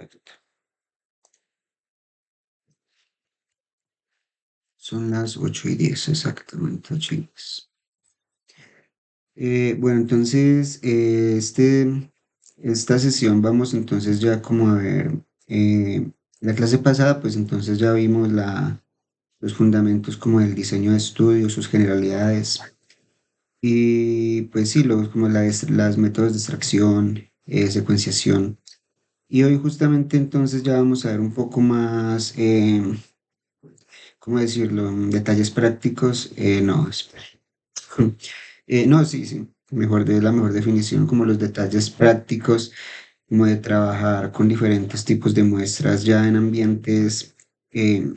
Perfecto. Son las 8:10, exactamente, 8:10. Bueno, entonces, esta sesión vamos entonces ya como a ver, la clase pasada, pues entonces ya vimos los fundamentos como del diseño de estudio, sus generalidades, y pues sí, como las métodos de extracción, secuenciación. Y hoy justamente entonces ya vamos a ver un poco más, ¿cómo decirlo? Detalles prácticos. No, espera. No, sí, sí, la mejor definición, como los detalles prácticos, como de trabajar con diferentes tipos de muestras ya en ambientes eh,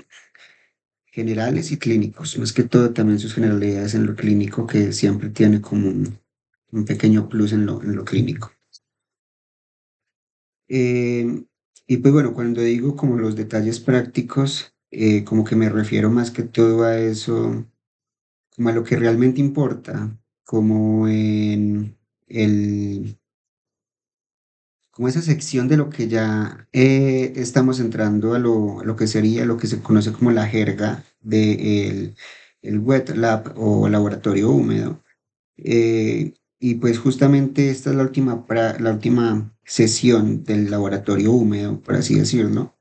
generales y clínicos, más que todo también sus generalidades en lo clínico, que siempre tiene como un pequeño plus en lo clínico. Eh, y pues bueno, cuando digo como los detalles prácticos, como que me refiero más que todo a eso, como a lo que realmente importa, como en el, como esa sección de lo que ya estamos entrando a lo que sería lo que se conoce como la jerga del el wet lab o laboratorio húmedo. Y pues justamente esta es la última sesión del laboratorio húmedo, por así decirlo.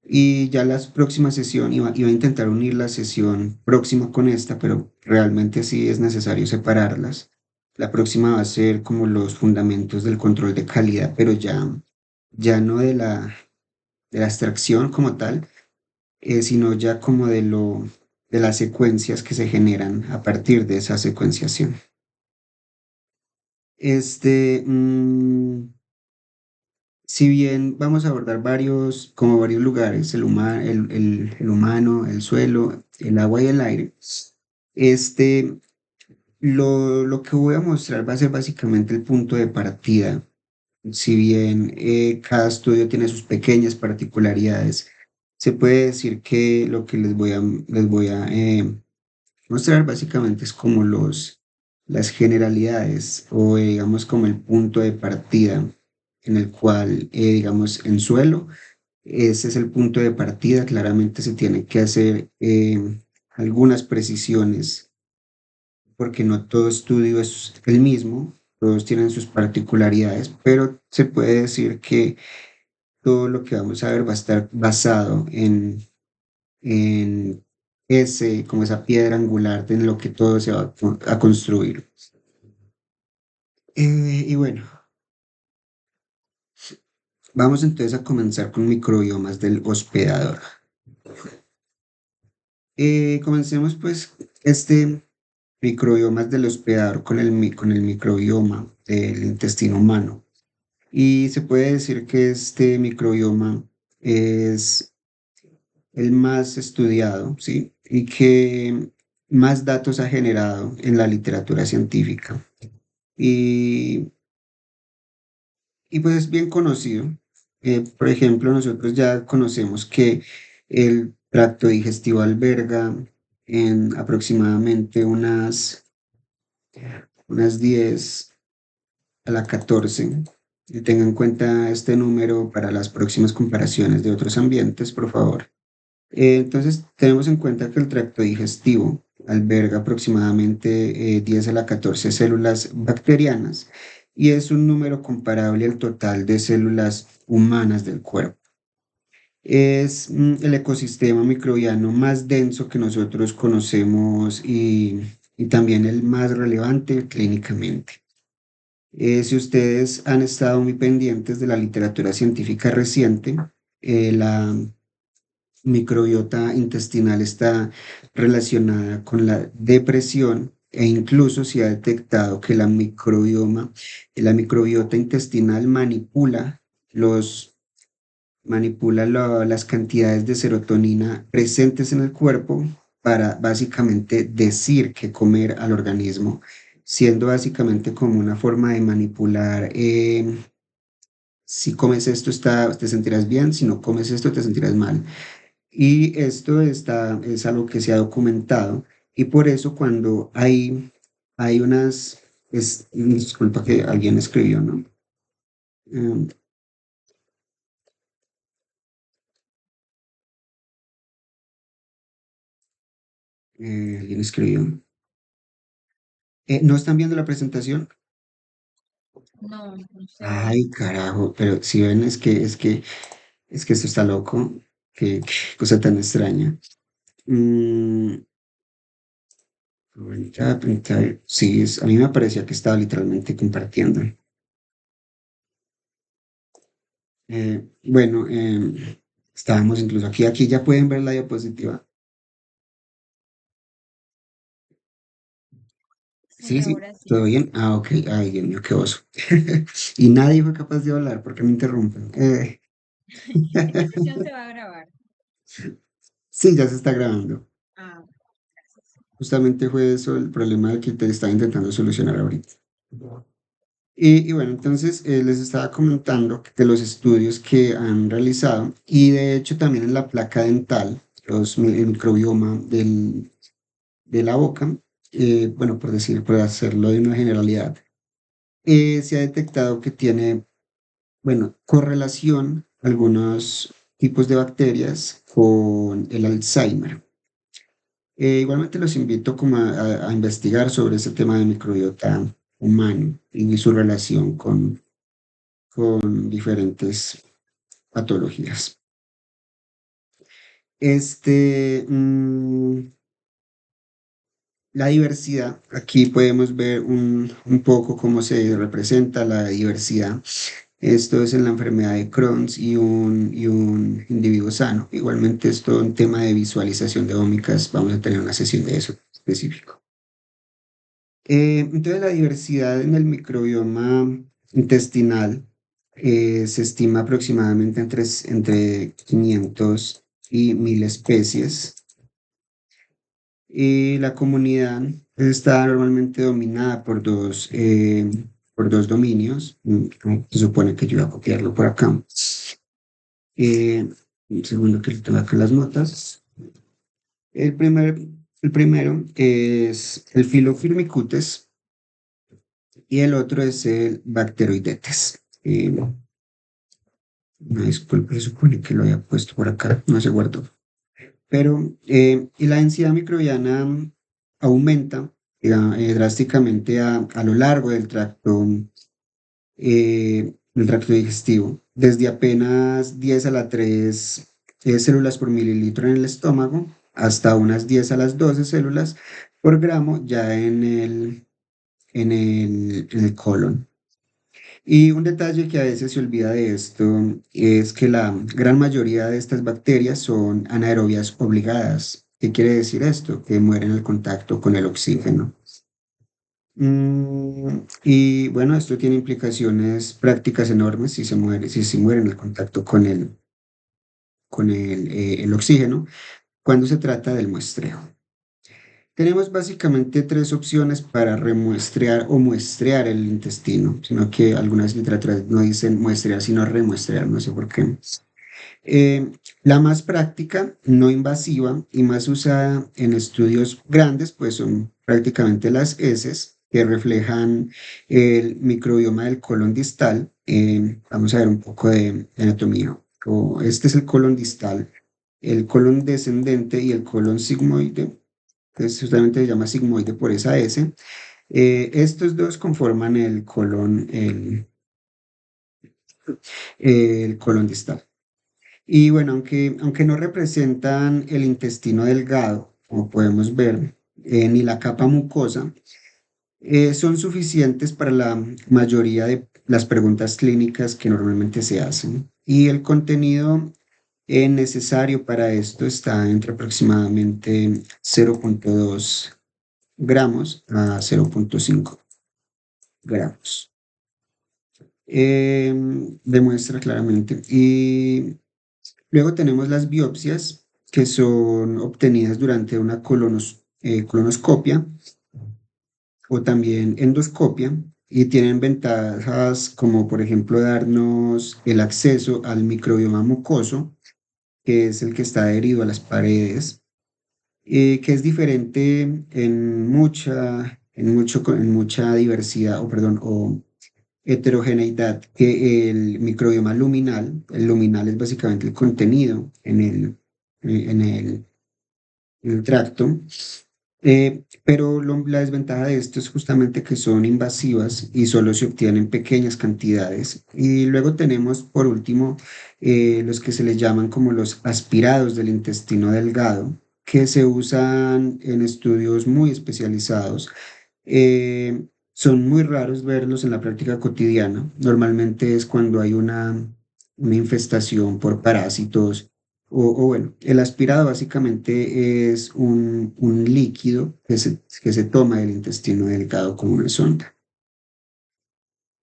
Y ya la próxima sesión iba a intentar unir la sesión próxima con esta, pero realmente sí es necesario separarlas. La próxima va a ser como los fundamentos del control de calidad, pero ya no de la extracción como tal, sino ya como de las secuencias que se generan a partir de esa secuenciación. Este, mm, Si bien vamos a abordar como varios lugares, el humano, el suelo, el agua y el aire, este, lo que voy a mostrar va a ser básicamente el punto de partida. Si bien cada estudio tiene sus pequeñas particularidades, se puede decir que lo que les voy a mostrar básicamente es como las generalidades o digamos como el punto de partida en el cual, digamos, en suelo, ese es el punto de partida. Claramente se tienen que hacer algunas precisiones porque no todo estudio es el mismo, todos tienen sus particularidades, pero se puede decir que todo lo que vamos a ver va a estar basado en como esa piedra angular de en lo que todo se va a construir. Y bueno, vamos entonces a comenzar con microbiomas del hospedador. Comencemos pues microbiomas del hospedador con el microbioma del intestino humano. Y se puede decir que este microbioma es el más estudiado, ¿sí? Y que más datos ha generado en la literatura científica. Y, y pues es bien conocido. Por ejemplo, nosotros ya conocemos que el tracto digestivo alberga en aproximadamente unas 10 a la 14. Y tengan en cuenta este número para las próximas comparaciones de otros ambientes, por favor. Entonces, tenemos en cuenta que el tracto digestivo alberga aproximadamente 10 a la 14 células bacterianas y es un número comparable al total de células humanas del cuerpo. Es el ecosistema microbiano más denso que nosotros conocemos y también el más relevante clínicamente. Si ustedes han estado muy pendientes de la literatura científica reciente, la microbiota intestinal está relacionada con la depresión e incluso se ha detectado que la microbiota intestinal los, manipula las cantidades de serotonina presentes en el cuerpo para básicamente decir qué comer al organismo, siendo básicamente como una forma de manipular. Si comes esto, te sentirás bien; si no comes esto, te sentirás mal. Y es algo que se ha documentado y por eso cuando hay disculpa que alguien escribió, ¿no? Em, ¿Alguien escribió? ¿No están viendo la presentación? No, no se ve. Ay, carajo, pero si ven, es que esto está loco. Qué cosa tan extraña. Mm, sí, a mí me parecía que estaba literalmente compartiendo. Bueno, estábamos incluso aquí ya pueden ver la diapositiva. Sí, Sí, sí, ahora sí. ¿todo bien? Ah, ok, ay, Dios mío, qué oso. Y nadie fue capaz de hablar porque me interrumpen. Esta sesión se va a grabar. Sí, ya se está grabando. Ah, gracias. Justamente fue eso el problema que te estaba intentando solucionar ahorita. Y bueno, entonces les estaba comentando de los estudios que han realizado y de hecho también en la placa dental, el microbioma de la boca, bueno, por decir, por hacerlo de una generalidad, se ha detectado que tiene, bueno, correlación algunos tipos de bacterias con el Alzheimer. Igualmente los invito como a investigar sobre ese tema de microbiota humano y su relación con diferentes patologías. Este, la diversidad, aquí podemos ver un poco cómo se representa la diversidad. Esto es en la enfermedad de Crohn's y un individuo sano. Igualmente, esto en tema de visualización de ómicas, vamos a tener una sesión de eso específico. Entonces, la diversidad en el microbioma intestinal se estima aproximadamente entre 500 y 1000 especies. Y la comunidad está normalmente dominada por dos dominios. Se supone que yo voy a copiarlo por acá. Eh, un segundo que lo tengo acá en las notas. El primer, el primero es el Filofirmicutes y el otro es el Bacteroidetes. Una disculpa, se supone que lo había puesto por acá, no se guardó. Pero, y la densidad microbiana aumenta drásticamente a lo largo del tracto digestivo, desde apenas 10 a la 3 células por mililitro en el estómago hasta unas 10 a las 12 células por gramo ya en el colon. Y un detalle que a veces se olvida de esto es que la gran mayoría de estas bacterias son anaerobias obligadas. ¿Qué quiere decir esto? Que mueren al contacto con el oxígeno. Y bueno, esto tiene implicaciones prácticas enormes si se mueren al contacto con el oxígeno cuando se trata del muestreo. Tenemos básicamente tres opciones para remuestrear o muestrear el intestino, sino que algunas literaturas no dicen muestrear, sino remuestrear, no sé por qué. Eh, la más práctica, no invasiva y más usada en estudios grandes, pues son prácticamente las heces que reflejan el microbioma del colon distal. Vamos a ver un poco de anatomía. Este es el colon distal, el colon descendente y el colon sigmoide, que justamente se llama sigmoide por esa S. Estos dos conforman el colon distal. Y bueno, aunque no representan el intestino delgado, como podemos ver, ni la capa mucosa, son suficientes para la mayoría de las preguntas clínicas que normalmente se hacen. Y el contenido necesario para esto está entre aproximadamente 0,2 gramos a 0,5 gramos. Demuestra claramente. Y luego tenemos las biopsias que son obtenidas durante una colonoscopia o también endoscopia y tienen ventajas como por ejemplo darnos el acceso al microbioma mucoso, que es el que está adherido a las paredes, que es diferente en mucha diversidad, o perdón, o heterogeneidad que el microbioma luminal. El luminal es básicamente el contenido en el tracto. Pero la desventaja de esto es justamente que son invasivas y solo se obtienen pequeñas cantidades. Y luego tenemos, por último, los que se les llaman como los aspirados del intestino delgado, que se usan en estudios muy especializados. Son muy raros verlos en la práctica cotidiana. Normalmente es cuando hay una infestación por parásitos o bueno, el aspirado básicamente es un líquido que se toma del intestino delgado como una sonda.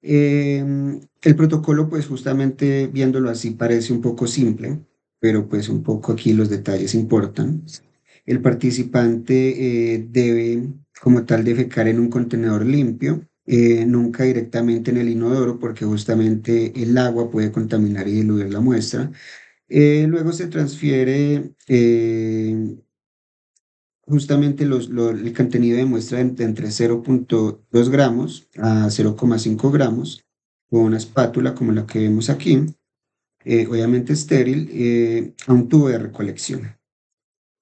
El protocolo, pues justamente viéndolo así, parece un poco simple, pero pues un poco aquí los detalles importan. El participante debe, como tal, defecar en un contenedor limpio, nunca directamente en el inodoro, porque justamente el agua puede contaminar y diluir la muestra. Luego se transfiere justamente el contenido de muestra de entre 0,2 gramos a 0,5 gramos con una espátula como la que vemos aquí, obviamente estéril, a un tubo de recolección.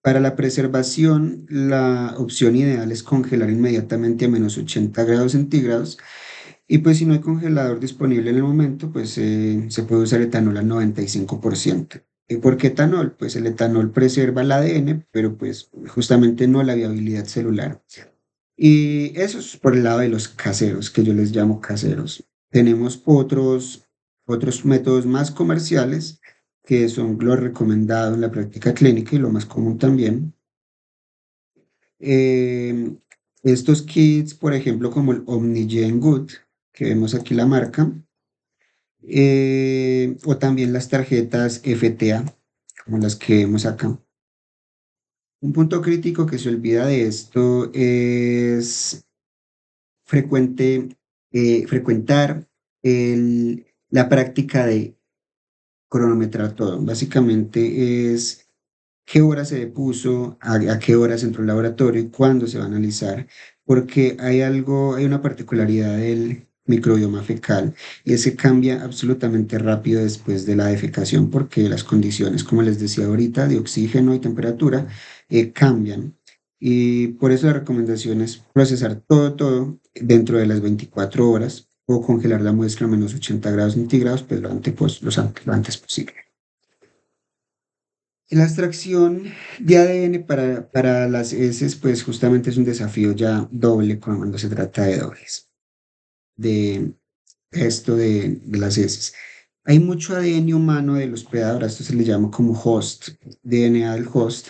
Para la preservación, la opción ideal es congelar inmediatamente a -80 °C y pues si no hay congelador disponible en el momento, pues se puede usar etanol al 95%. ¿Y por qué etanol? Pues el etanol preserva el ADN, pero pues justamente no la viabilidad celular. Y eso es por el lado de los caseros, que yo les llamo caseros. Tenemos otros métodos más comerciales, que son los recomendados en la práctica clínica y lo más común también. Eh, Estos kits, por ejemplo, como el Omnigen Good, que vemos aquí la marca, o también las tarjetas FTA, como las que vemos acá. Un punto crítico que se olvida de esto es frecuentar la práctica de cronometrar todo. Básicamente es qué hora se depuso, a qué hora se entró al laboratorio y cuándo se va a analizar, porque hay una particularidad del microbioma fecal y ese cambia absolutamente rápido después de la defecación porque las condiciones, como les decía ahorita, de oxígeno y temperatura cambian. Y por eso la recomendación es procesar todo dentro de las 24 horas o congelar la muestra a -80 °C, pues lo antes posible. La extracción de ADN para las heces, pues justamente es un desafío ya doble cuando se trata de dobles, de esto de las heces. Hay mucho ADN humano del hospedador, a esto se le llama como host, DNA del host,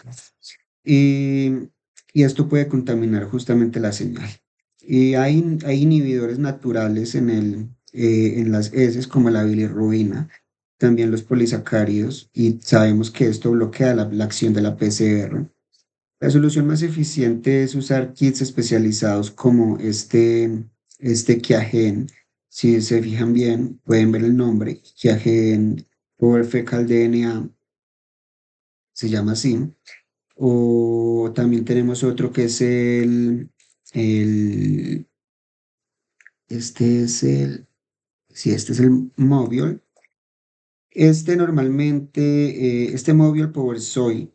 y, y esto puede contaminar justamente la señal. Y hay inhibidores naturales en las heces como la bilirrubina, también los polisacáridos, y sabemos que esto bloquea la acción de la PCR. La solución más eficiente es usar kits especializados como este Kiagen. Si se fijan bien, pueden ver el nombre, Kiagen Power Fecal DNA, se llama así. O también tenemos otro que es el, este es el, sí, este es el Mobiol. Este normalmente, este Mobiol Power Soy,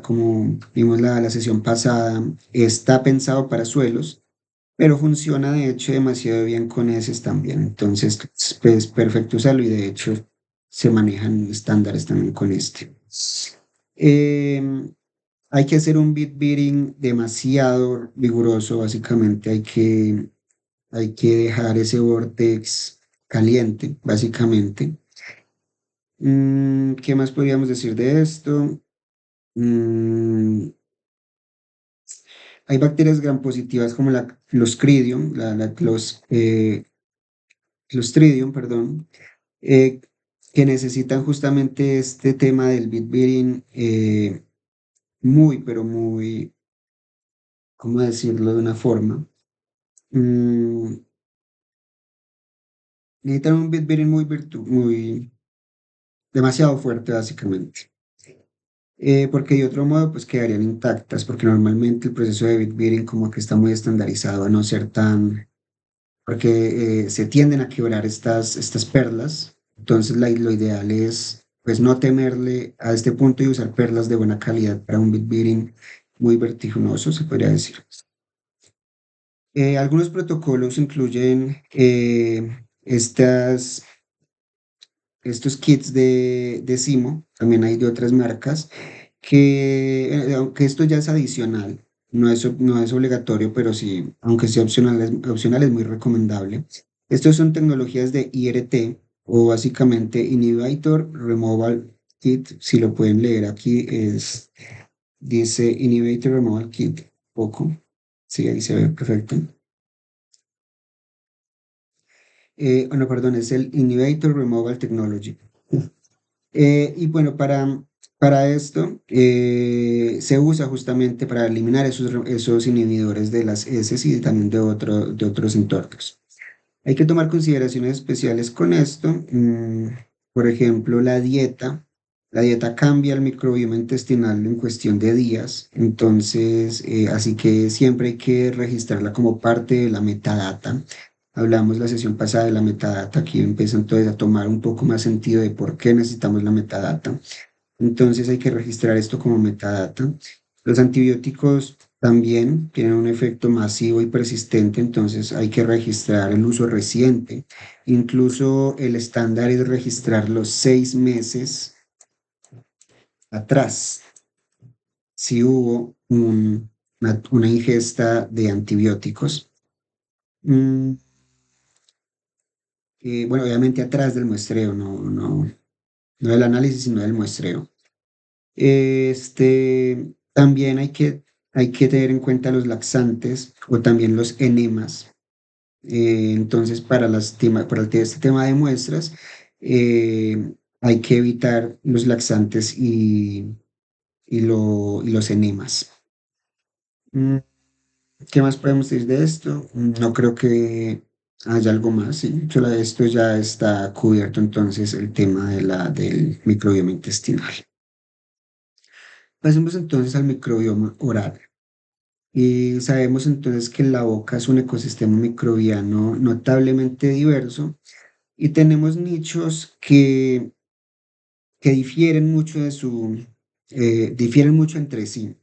como vimos la sesión pasada, está pensado para suelos, pero funciona de hecho demasiado bien con heces también. Entonces, pues perfecto usarlo y de hecho se manejan estándares también con este. Em, Hay que hacer un beat beating demasiado riguroso, básicamente hay que dejar ese vortex caliente, básicamente. ¿Qué más podríamos decir de esto? Mm, Hay bacterias gram positivas como la Clostridium, Clostridium, perdón, eh, que necesitan justamente este tema del beat beating muy, pero muy, ¿cómo decirlo de una forma? Mm, Necesitan un beat beating muy, demasiado fuerte, básicamente. Porque de otro modo, pues quedarían intactas, porque normalmente el proceso de beat beating como que está muy estandarizado a no ser tan, porque se tienden a quebrar estas perlas. Entonces, lo ideal es, pues, no temerle a este punto y usar perlas de buena calidad para un beat beating muy vertiginoso, se podría decir. Algunos protocolos incluyen estos kits de Simo, también hay de otras marcas, aunque esto ya es adicional, no es obligatorio, pero sí, aunque sea opcional es muy recomendable. Estos son tecnologías de IRT o básicamente Inhibitor Removal Kit, si lo pueden leer aquí, dice Inhibitor Removal Kit, poco, sí, ahí se ve perfecto. No, perdón, es el Inhibitor Removal Technology. Y bueno, para esto se usa justamente para eliminar esos inhibidores de las heces y también de otros entornos. Hay que tomar consideraciones especiales con esto. Por ejemplo, la dieta. La dieta cambia el microbioma intestinal en cuestión de días, entonces, así que siempre hay que registrarla como parte de la metadata. Hablamos la sesión pasada de la metadata, aquí empieza entonces a tomar un poco más sentido de por qué necesitamos la metadata. Entonces hay que registrar esto como metadata. Los antibióticos también tienen un efecto masivo y persistente, entonces hay que registrar el uso reciente. Incluso el estándar es registrar los 6 meses atrás, si hubo una ingesta de antibióticos. Mm, bueno, obviamente atrás del muestreo, no del análisis, sino del muestreo. También hay que tener en cuenta los laxantes o también los enemas. Entonces, para este tema de muestras, hay que evitar los laxantes y los enemas. Mm, ¿Qué más podemos decir de esto? No creo que haya algo más. Sí, solo esto ya está cubierto entonces el tema del microbioma intestinal. Pasemos entonces al microbioma oral. Y sabemos entonces que la boca es un ecosistema microbiano notablemente diverso y tenemos nichos que difieren mucho entre sí,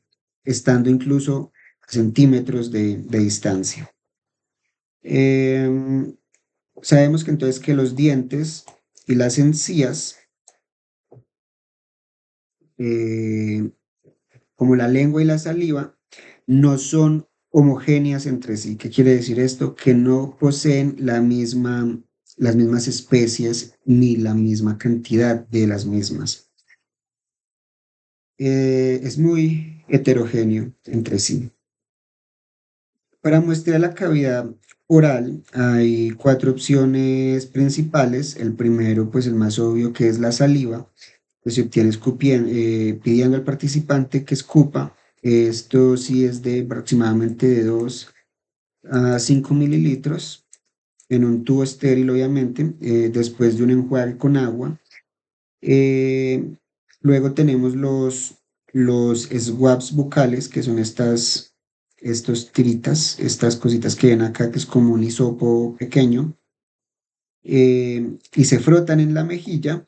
estando incluso a centímetros de distancia. Em, Sabemos que entonces que los dientes y las encías, eh, como la lengua y la saliva, no son homogéneas entre sí. ¿Qué quiere decir esto? Que no poseen las mismas especies ni la misma cantidad de las mismas. Es muy heterogéneo entre sí. Para muestrear la cavidad oral hay cuatro opciones principales. El primero, pues el más obvio, que es la saliva, pues se obtiene pidiendo al participante que escupa. Esto sí es de aproximadamente de 2 a 5 mililitros en un tubo estéril, obviamente, después de un enjuague con agua. Eh, Luego tenemos los swabs bucales, que son estos tiritas, estas cositas que ven acá, que es como un hisopo pequeño, y se frotan en la mejilla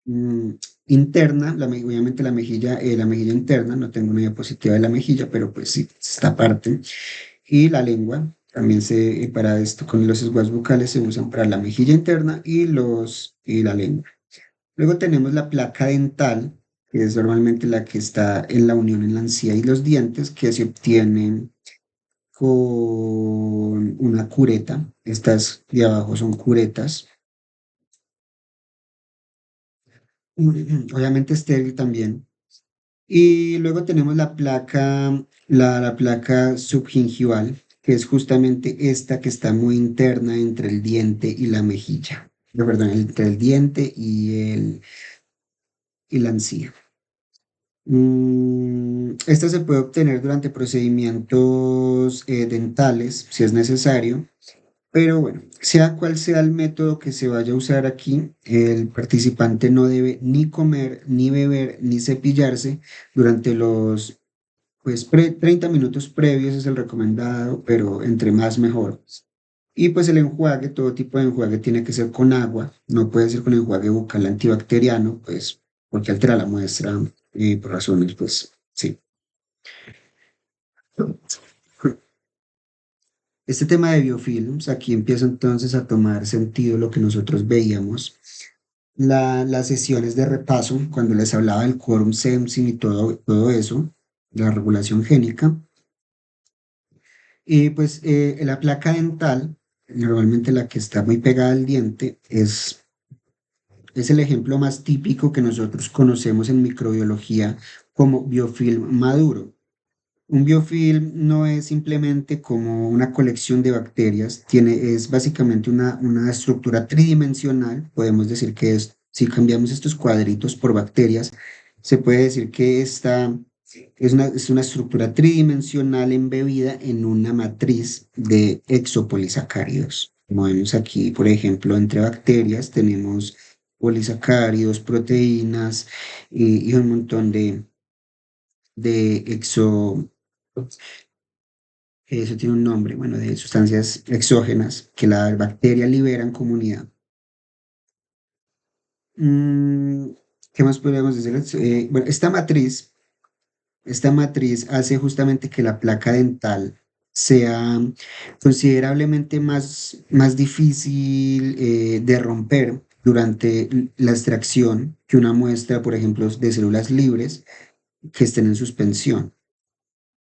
mm, interna, obviamente la mejilla interna, no tengo una diapositiva de la mejilla, pero pues sí, esta parte, y la lengua. También para esto, con los swabs bucales se usan para la mejilla interna y la lengua. Luego tenemos la placa dental, que es normalmente la que está en la unión en la encía y los dientes, que se obtienen con una cureta. Estas de abajo son curetas. Obviamente estéril también. Y luego tenemos la placa subgingival, que es justamente esta que está muy interna entre el diente y la mejilla. Perdón, entre el diente y la encía. Esta se puede obtener durante procedimientos dentales, si es necesario, pero bueno, sea cual sea el método que se vaya a usar aquí, el participante no debe ni comer, ni beber, ni cepillarse durante los 30 minutos previos es el recomendado, pero entre más mejor. Y pues el enjuague, todo tipo de enjuague tiene que ser con agua, no puede ser con enjuague bucal antibacteriano, pues porque altera la muestra por razones, pues sí. Este tema de biofilms, aquí empieza entonces a tomar sentido lo que nosotros veíamos. Las sesiones de repaso, cuando les hablaba del quórum sensing y todo eso, la regulación génica. Y pues la placa dental, normalmente la que está muy pegada al diente, es el ejemplo más típico que nosotros conocemos en microbiología como biofilm maduro. Un biofilm no es simplemente como una colección de bacterias, es básicamente una estructura tridimensional. Podemos decir que si cambiamos estos cuadritos por bacterias, se puede decir que esta es una estructura tridimensional embebida en una matriz de exopolisacáridos. Como vemos aquí, por ejemplo, entre bacterias tenemos polisacáridos, proteínas y un montón de eso tiene un nombre, bueno, de sustancias exógenas que la bacteria libera en comunidad. Mm, ¿Qué más podríamos decir? Bueno, esta matriz hace justamente que la placa dental sea considerablemente más difícil de romper durante la extracción que una muestra, por ejemplo, de células libres que estén en suspensión.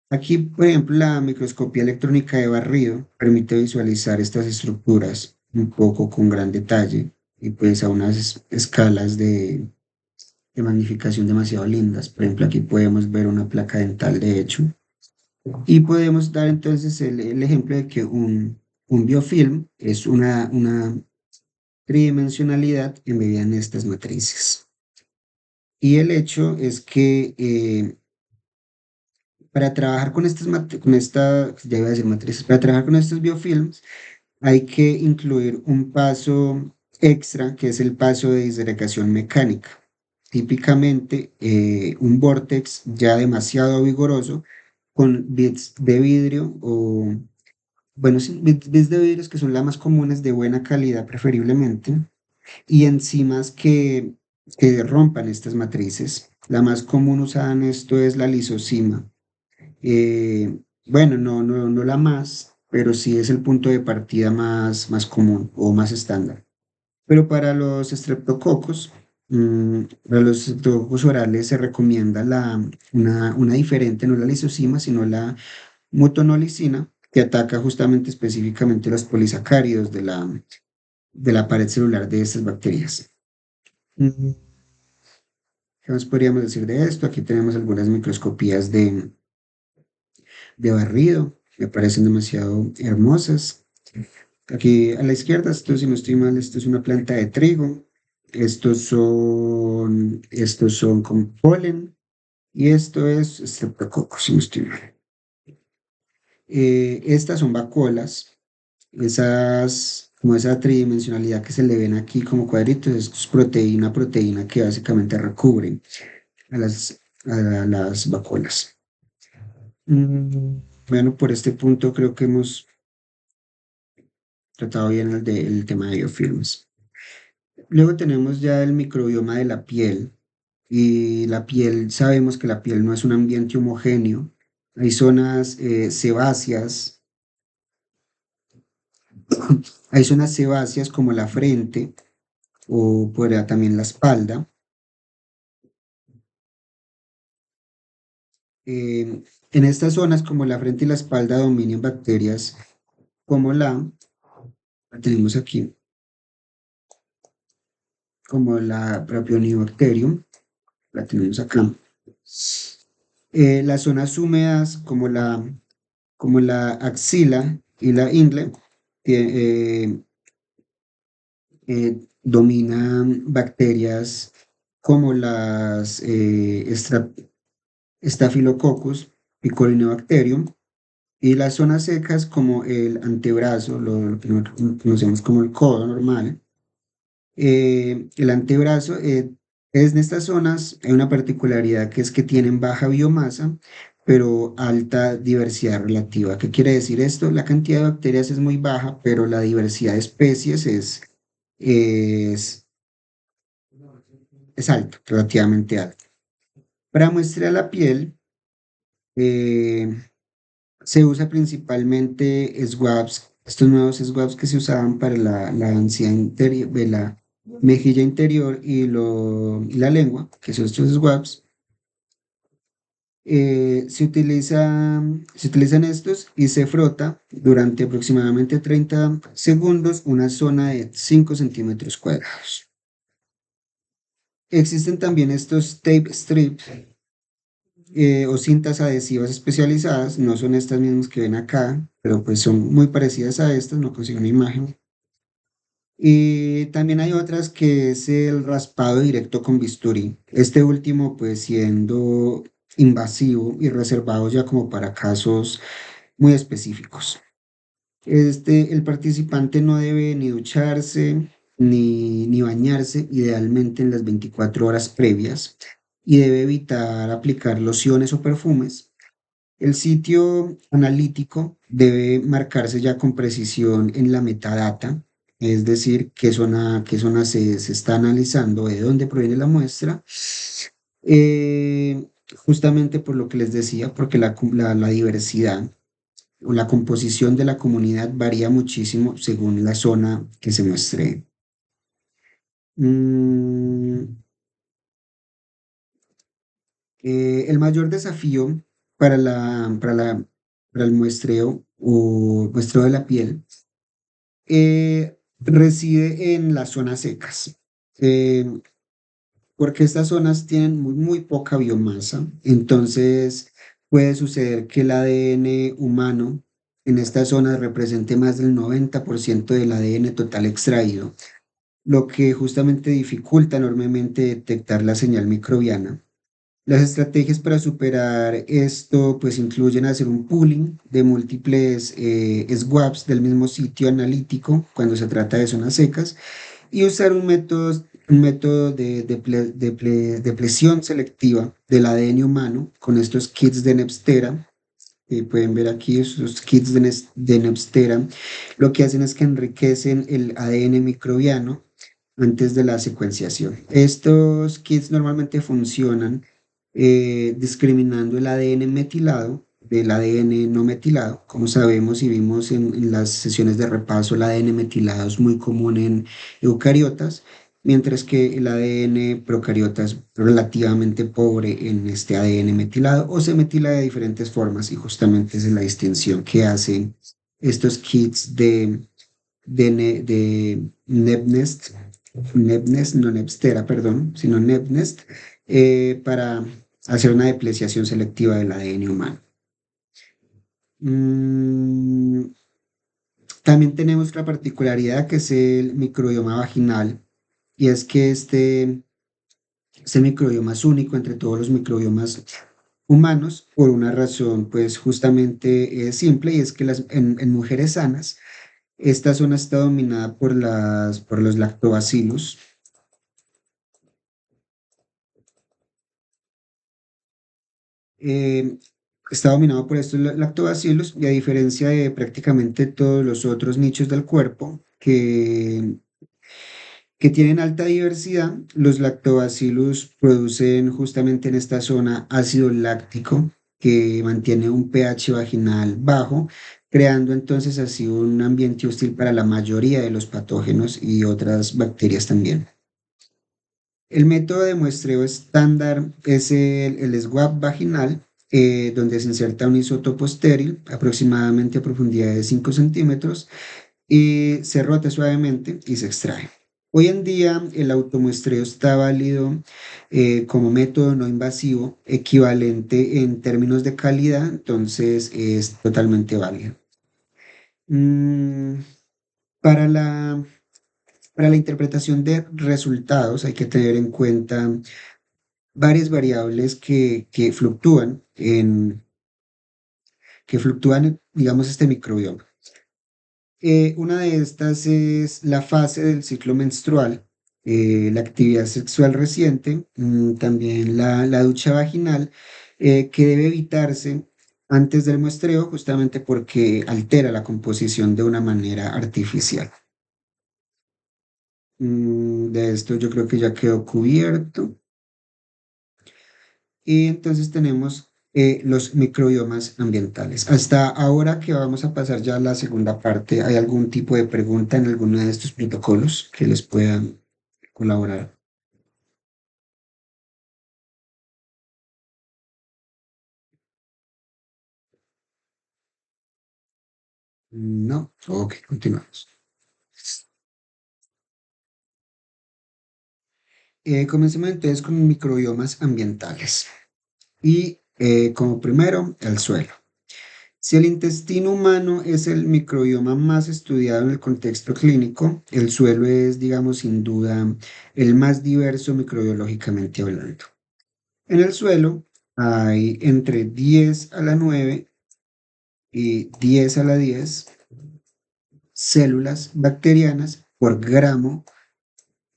Aquí, por ejemplo, la microscopía electrónica de barrido permite visualizar estas estructuras un poco con gran detalle y pues a unas escalas de magnificación demasiado lindas. Por ejemplo, aquí podemos ver una placa dental de hecho y podemos dar entonces el ejemplo de que un biofilm es una tridimensionalidad embebida en estas matrices. Y el hecho es que para trabajar ya iba a decir matrices, para trabajar con estos biofilms hay que incluir un paso extra, que es el paso de disgregación mecánica. Típicamente, un vórtex ya demasiado vigoroso con bits de vidrio o, bueno, sí, bits de vidrios que son las más comunes de buena calidad preferiblemente, y enzimas que rompan estas matrices. La más común usada en esto es la lisozima. Bueno, no la más, pero sí es el punto de partida más común o más estándar. Pero para los estreptococos orales se recomienda una diferente, no la lisozima, sino la mutonolicina, que ataca justamente específicamente los polisacáridos de la pared celular de estas bacterias. Mm, ¿Qué más podríamos decir de esto? Aquí tenemos algunas microscopías de barrido, me parecen demasiado hermosas. Aquí a la izquierda, esto si no estoy mal, esto es una planta de trigo. Estos son con polen y esto es estreptococo, si no estoy mal. Estas son vacuolas, como esa tridimensionalidad que se le ven aquí como cuadritos, esto es proteína que básicamente recubre a las vacuolas. Bueno, por este punto creo que hemos tratado bien el tema de biofilms. Luego tenemos ya el microbioma de la piel. Y la piel, sabemos que la piel no es un ambiente homogéneo. Hay zonas sebáceas, hay zonas sebáceas como la frente o también la espalda. En estas zonas como la frente y la espalda dominan bacterias como la tenemos aquí, como la Propionibacterium, la tenemos acá. Las zonas húmedas como la axila y la ingle dominan bacterias como las Staphylococcus y Corynebacterium, y las zonas secas como el antebrazo, lo que nosotros conocemos como el codo normal. El antebrazo, es en estas zonas, hay una particularidad que es que tienen baja biomasa, pero alta diversidad relativa. ¿Qué quiere decir esto? La cantidad de bacterias es muy baja, pero la diversidad de especies es alta, relativamente alta. Para muestrear la piel, eh, se usa principalmente swabs, estos nuevos swabs que se usaban para la encía interior, de la mejilla interior y la lengua, que son estos swabs. Se utilizan estos y se frota durante aproximadamente 30 segundos una zona de 5 centímetros cuadrados. Existen también estos tape strips o cintas adhesivas especializadas, no son estas mismas que ven acá, pero pues son muy parecidas a estas, no consigo una imagen. Y también hay otras que es el raspado directo con bisturí. Este último pues siendo invasivo y reservado ya como para casos muy específicos. El participante no debe ni ducharse ni bañarse, idealmente en las 24 horas previas, y debe evitar aplicar lociones o perfumes. El sitio analítico debe marcarse ya con precisión en la metadata, es decir, qué zona se está analizando, de dónde proviene la muestra, justamente por lo que les decía, porque la diversidad o la composición de la comunidad varía muchísimo según la zona que se muestre. Mm, el mayor desafío para para el muestreo o muestreo de la piel reside en las zonas secas, eh, porque estas zonas tienen muy poca biomasa, entonces puede suceder que el ADN humano en estas zonas represente más del 90% del ADN total extraído, lo que justamente dificulta enormemente detectar la señal microbiana. Las estrategias para superar esto pues incluyen hacer un pooling de múltiples swabs del mismo sitio analítico cuando se trata de zonas secas y usar un método de presión selectiva del ADN humano con estos kits de Nepstera. Pueden ver aquí estos kits de Nepstera. Lo que hacen es que enriquecen el ADN microbiano antes de la secuenciación. Estos kits normalmente funcionan discriminando el ADN metilado del ADN no metilado. Como sabemos y vimos en las sesiones de repaso, el ADN metilado es muy común en eucariotas, mientras que el ADN procariota es relativamente pobre en este ADN metilado o se metila de diferentes formas y justamente esa es la distinción que hacen estos kits de NebNest, NebNest, no Nebstera, perdón, sino NebNest, para hacer una depreciación selectiva del ADN humano. Mm, también tenemos la particularidad que es el microbioma vaginal, y es que este microbioma es único entre todos los microbiomas humanos por una razón pues justamente simple, y es que en mujeres sanas esta zona está dominada por por los lactobacillus. eh, Está dominado por estos lactobacillus y a diferencia de prácticamente todos los otros nichos del cuerpo que tienen alta diversidad, los lactobacillus producen justamente en esta zona ácido láctico que mantiene un pH vaginal bajo, creando entonces así un ambiente hostil para la mayoría de los patógenos y otras bacterias también. El método de muestreo estándar es el swab vaginal, donde se inserta un isótopo estéril aproximadamente a profundidad de 5 centímetros y se rota suavemente y se extrae. Hoy en día el automuestreo está válido como método no invasivo, equivalente en términos de calidad, entonces es totalmente válido. Mm, para para la interpretación de resultados hay que tener en cuenta varias variables que fluctúan, digamos, este microbioma. Una de estas es la fase del ciclo menstrual, la actividad sexual reciente, también la ducha vaginal, que debe evitarse antes del muestreo justamente porque altera la composición de una manera artificial. De esto yo creo que ya quedó cubierto. Y entonces tenemos los microbiomas ambientales. Hasta ahora que vamos a pasar ya a la segunda parte, ¿hay algún tipo de pregunta en alguno de estos protocolos que les puedan colaborar? No. Ok, continuamos. Comencemos entonces con microbiomas ambientales. Y como primero, el suelo. Si el intestino humano es el microbioma más estudiado en el contexto clínico, el suelo es, digamos, sin duda el más diverso microbiológicamente hablando. En el suelo hay entre 10 a la 9 y 10 a la 10 células bacterianas por gramo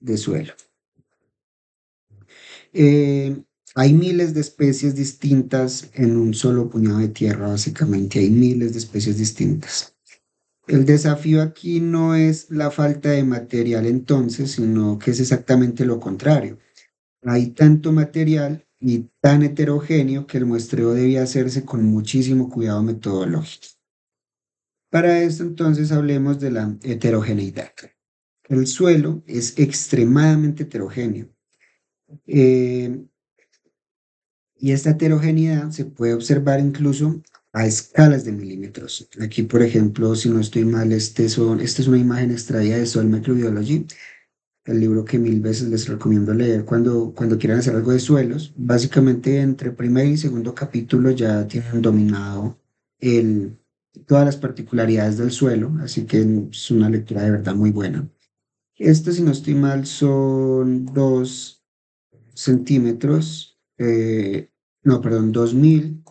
de suelo. Eh, Hay miles de especies distintas en un solo puñado de tierra, básicamente. Hay miles de especies distintas. El desafío aquí no es la falta de material entonces, sino que es exactamente lo contrario. Hay tanto material y tan heterogéneo que el muestreo debía hacerse con muchísimo cuidado metodológico. Para esto entonces hablemos de la heterogeneidad. El suelo es extremadamente heterogéneo. eh, y esta heterogeneidad se puede observar incluso a escalas de milímetros. Aquí, por ejemplo, si no estoy mal, esta es una imagen extraída de Soil Microbiology, el libro que mil veces les recomiendo leer cuando quieran hacer algo de suelos. Básicamente, entre primer y segundo capítulo ya tienen dominado el, todas las particularidades del suelo, así que es una lectura de verdad muy buena. Esto, si no estoy mal, son 2 centímetros, no, perdón, 2000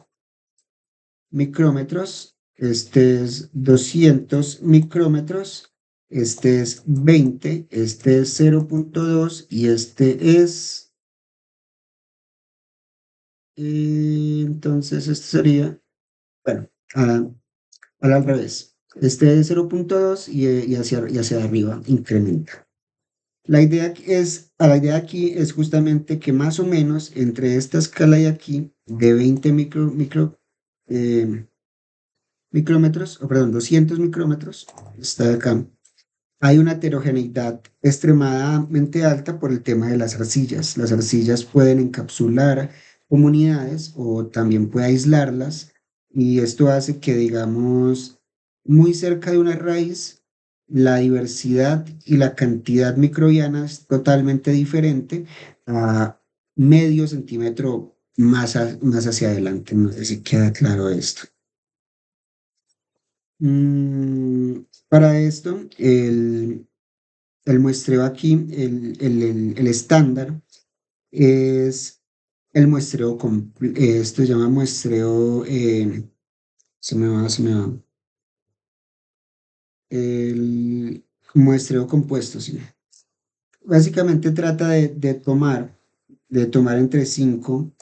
micrómetros. Este es 200 micrómetros. Este es 20, este es 0,2 y este es, entonces, esto sería, bueno, al revés. Este es 0,2 y hacia arriba incrementa. La idea aquí es justamente que más o menos entre esta escala y aquí, de 20 eh, micrómetros, o perdón, 200 micrómetros, está acá, hay una heterogeneidad extremadamente alta por el tema de las arcillas. Las arcillas pueden encapsular comunidades o también puede aislarlas y esto hace que, digamos, muy cerca de una raíz, la diversidad y la cantidad microbiana es totalmente diferente a medio centímetro más hacia adelante. No sé si queda claro esto. Para esto, el muestreo aquí, el estándar es el muestreo, esto se llama muestreo, se me va, el muestreo compuesto, sí. Básicamente trata de tomar entre 5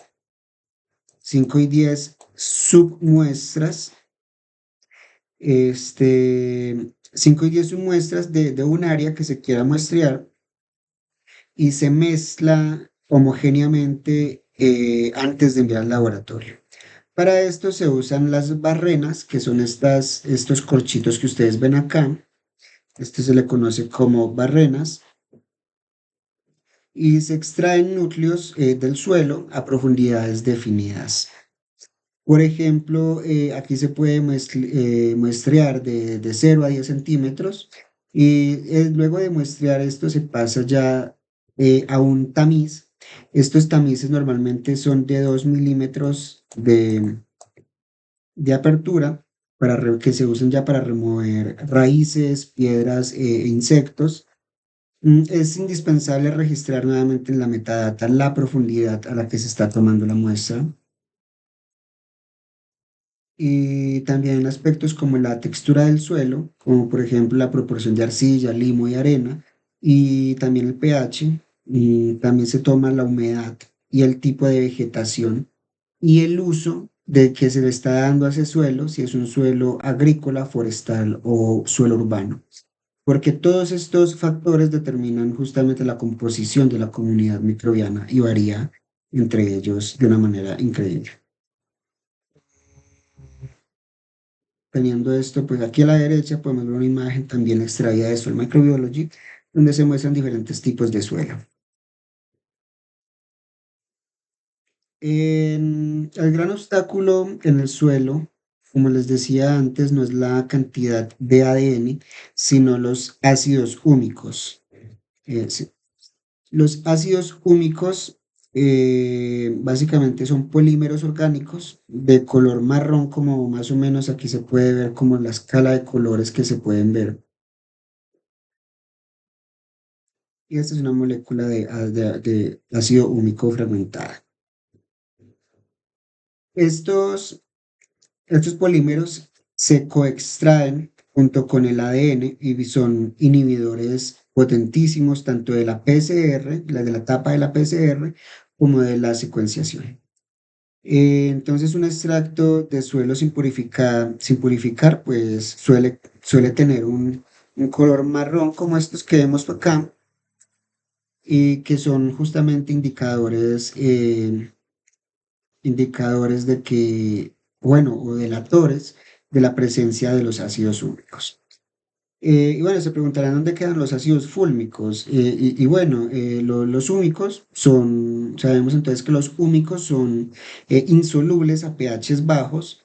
y 10 submuestras, 5 y 10 submuestras de un área que se quiera muestrear y se mezcla homogéneamente antes de enviar al laboratorio. Para esto se usan las barrenas, que son estos corchitos que ustedes ven acá. Este se le conoce como barrenas y se extraen núcleos del suelo a profundidades definidas. Por ejemplo, aquí se puede muestrear de 0 a 10 centímetros y luego de muestrear esto se pasa ya a un tamiz. Estos tamices normalmente son de 2 milímetros de apertura que se usan ya para remover raíces, piedras e insectos. Es indispensable registrar nuevamente en la metadata la profundidad a la que se está tomando la muestra y también aspectos como la textura del suelo, como por ejemplo la proporción de arcilla, limo y arena, y también el pH, y también se toma la humedad y el tipo de vegetación y el uso de que se le está dando a ese suelo, si es un suelo agrícola, forestal o suelo urbano, porque todos estos factores determinan justamente la composición de la comunidad microbiana y varía. entre ellos de una manera increíble. Teniendo esto, pues aquí a la derecha podemos ver una imagen también extraída de Soil Microbiology, donde se muestran diferentes tipos de suelo. El gran obstáculo en el suelo, como les decía antes, no es la cantidad de ADN, sino los ácidos húmicos. Sí. Los ácidos húmicos básicamente son polímeros orgánicos de color marrón, como más o menos aquí se puede ver como la escala de colores que se pueden ver. Y esta es una molécula de ácido húmico fragmentada. Estos Estos polímeros se coextraen junto con el ADN y son inhibidores potentísimos tanto de la PCR, la de la etapa de la PCR, como de la secuenciación. Entonces, un extracto de suelo sin purificar, pues suele tener un color marrón como estos que vemos acá y que son justamente indicadores de que, bueno, o delatores de la presencia de los ácidos úmicos. Y bueno, se preguntarán dónde quedan los ácidos fúlmicos. Y bueno, los húmicos sabemos entonces que los húmicos son insolubles a pHs bajos,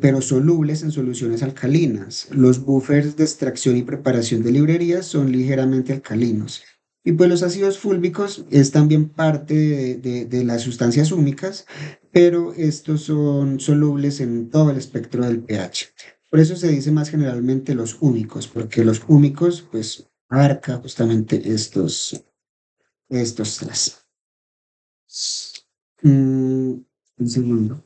pero solubles en soluciones alcalinas. Los buffers de extracción y preparación de librerías son ligeramente alcalinos. Y pues los ácidos fúlmicos es también parte de las sustancias húmicas, pero estos son solubles en todo el espectro del pH. Por eso se dice más generalmente los húmicos, porque los húmicos, pues, abarca justamente estos tres. Mm, un segundo.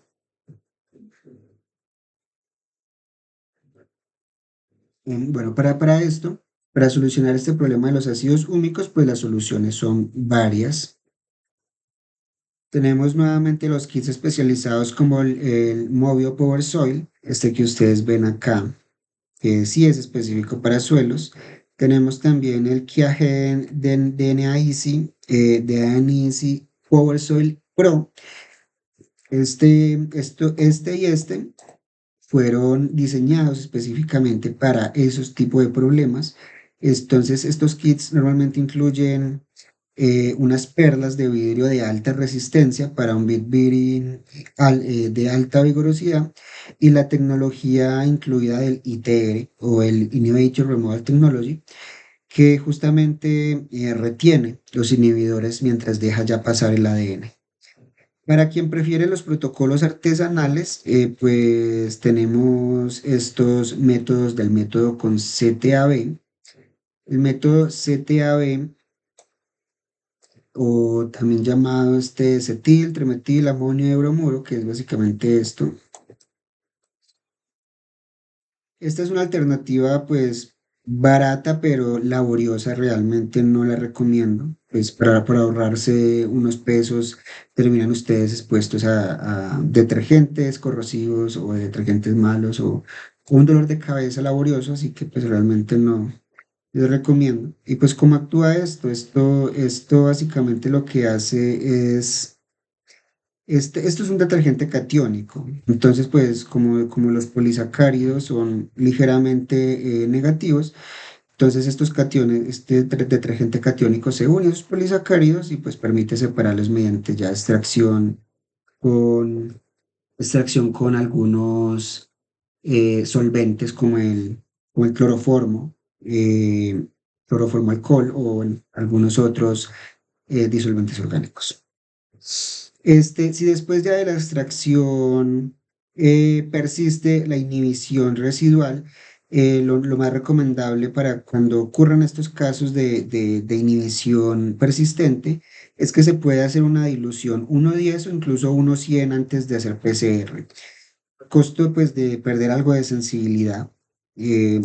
Bueno, para esto, para solucionar este problema de los ácidos húmicos, pues las soluciones son varias. Tenemos nuevamente los kits especializados como el Movio Power Soil, este que ustedes ven acá, que sí es específico para suelos. Tenemos también el Kiagen DNA Easy, DNA Easy Power Soil Pro. Este y este fueron diseñados específicamente para esos tipos de problemas. Entonces, estos kits normalmente incluyen unas perlas de vidrio de alta resistencia para un bit bearing de alta vigorosidad y la tecnología incluida del ITR o el Inhibitor Removal Technology, que justamente retiene los inhibidores mientras deja ya pasar el ADN. Para quien prefiere los protocolos artesanales, pues tenemos estos métodos del método con CTAB. El método CTAB, o también llamado cetil, trimetil, amonio y bromuro, que es básicamente esto. Esta es una alternativa pues barata pero laboriosa, realmente no la recomiendo. Pues para ahorrarse unos pesos terminan ustedes expuestos a detergentes corrosivos o detergentes malos o un dolor de cabeza laborioso, así que pues realmente no les recomiendo. Y pues cómo actúa esto, esto básicamente lo que hace es esto es un detergente catiónico, entonces pues como los polisacáridos son ligeramente negativos, entonces estos cationes, detergente catiónico se une a esos polisacáridos y pues permite separarlos mediante ya extracción con algunos solventes como el cloroformo alcohol o algunos otros disolventes orgánicos. Si después ya de la extracción persiste la inhibición residual, lo más recomendable para cuando ocurran estos casos de inhibición persistente es que se puede hacer una dilución 1,10 o incluso 1,100 antes de hacer PCR. Costo pues de perder algo de sensibilidad. eh,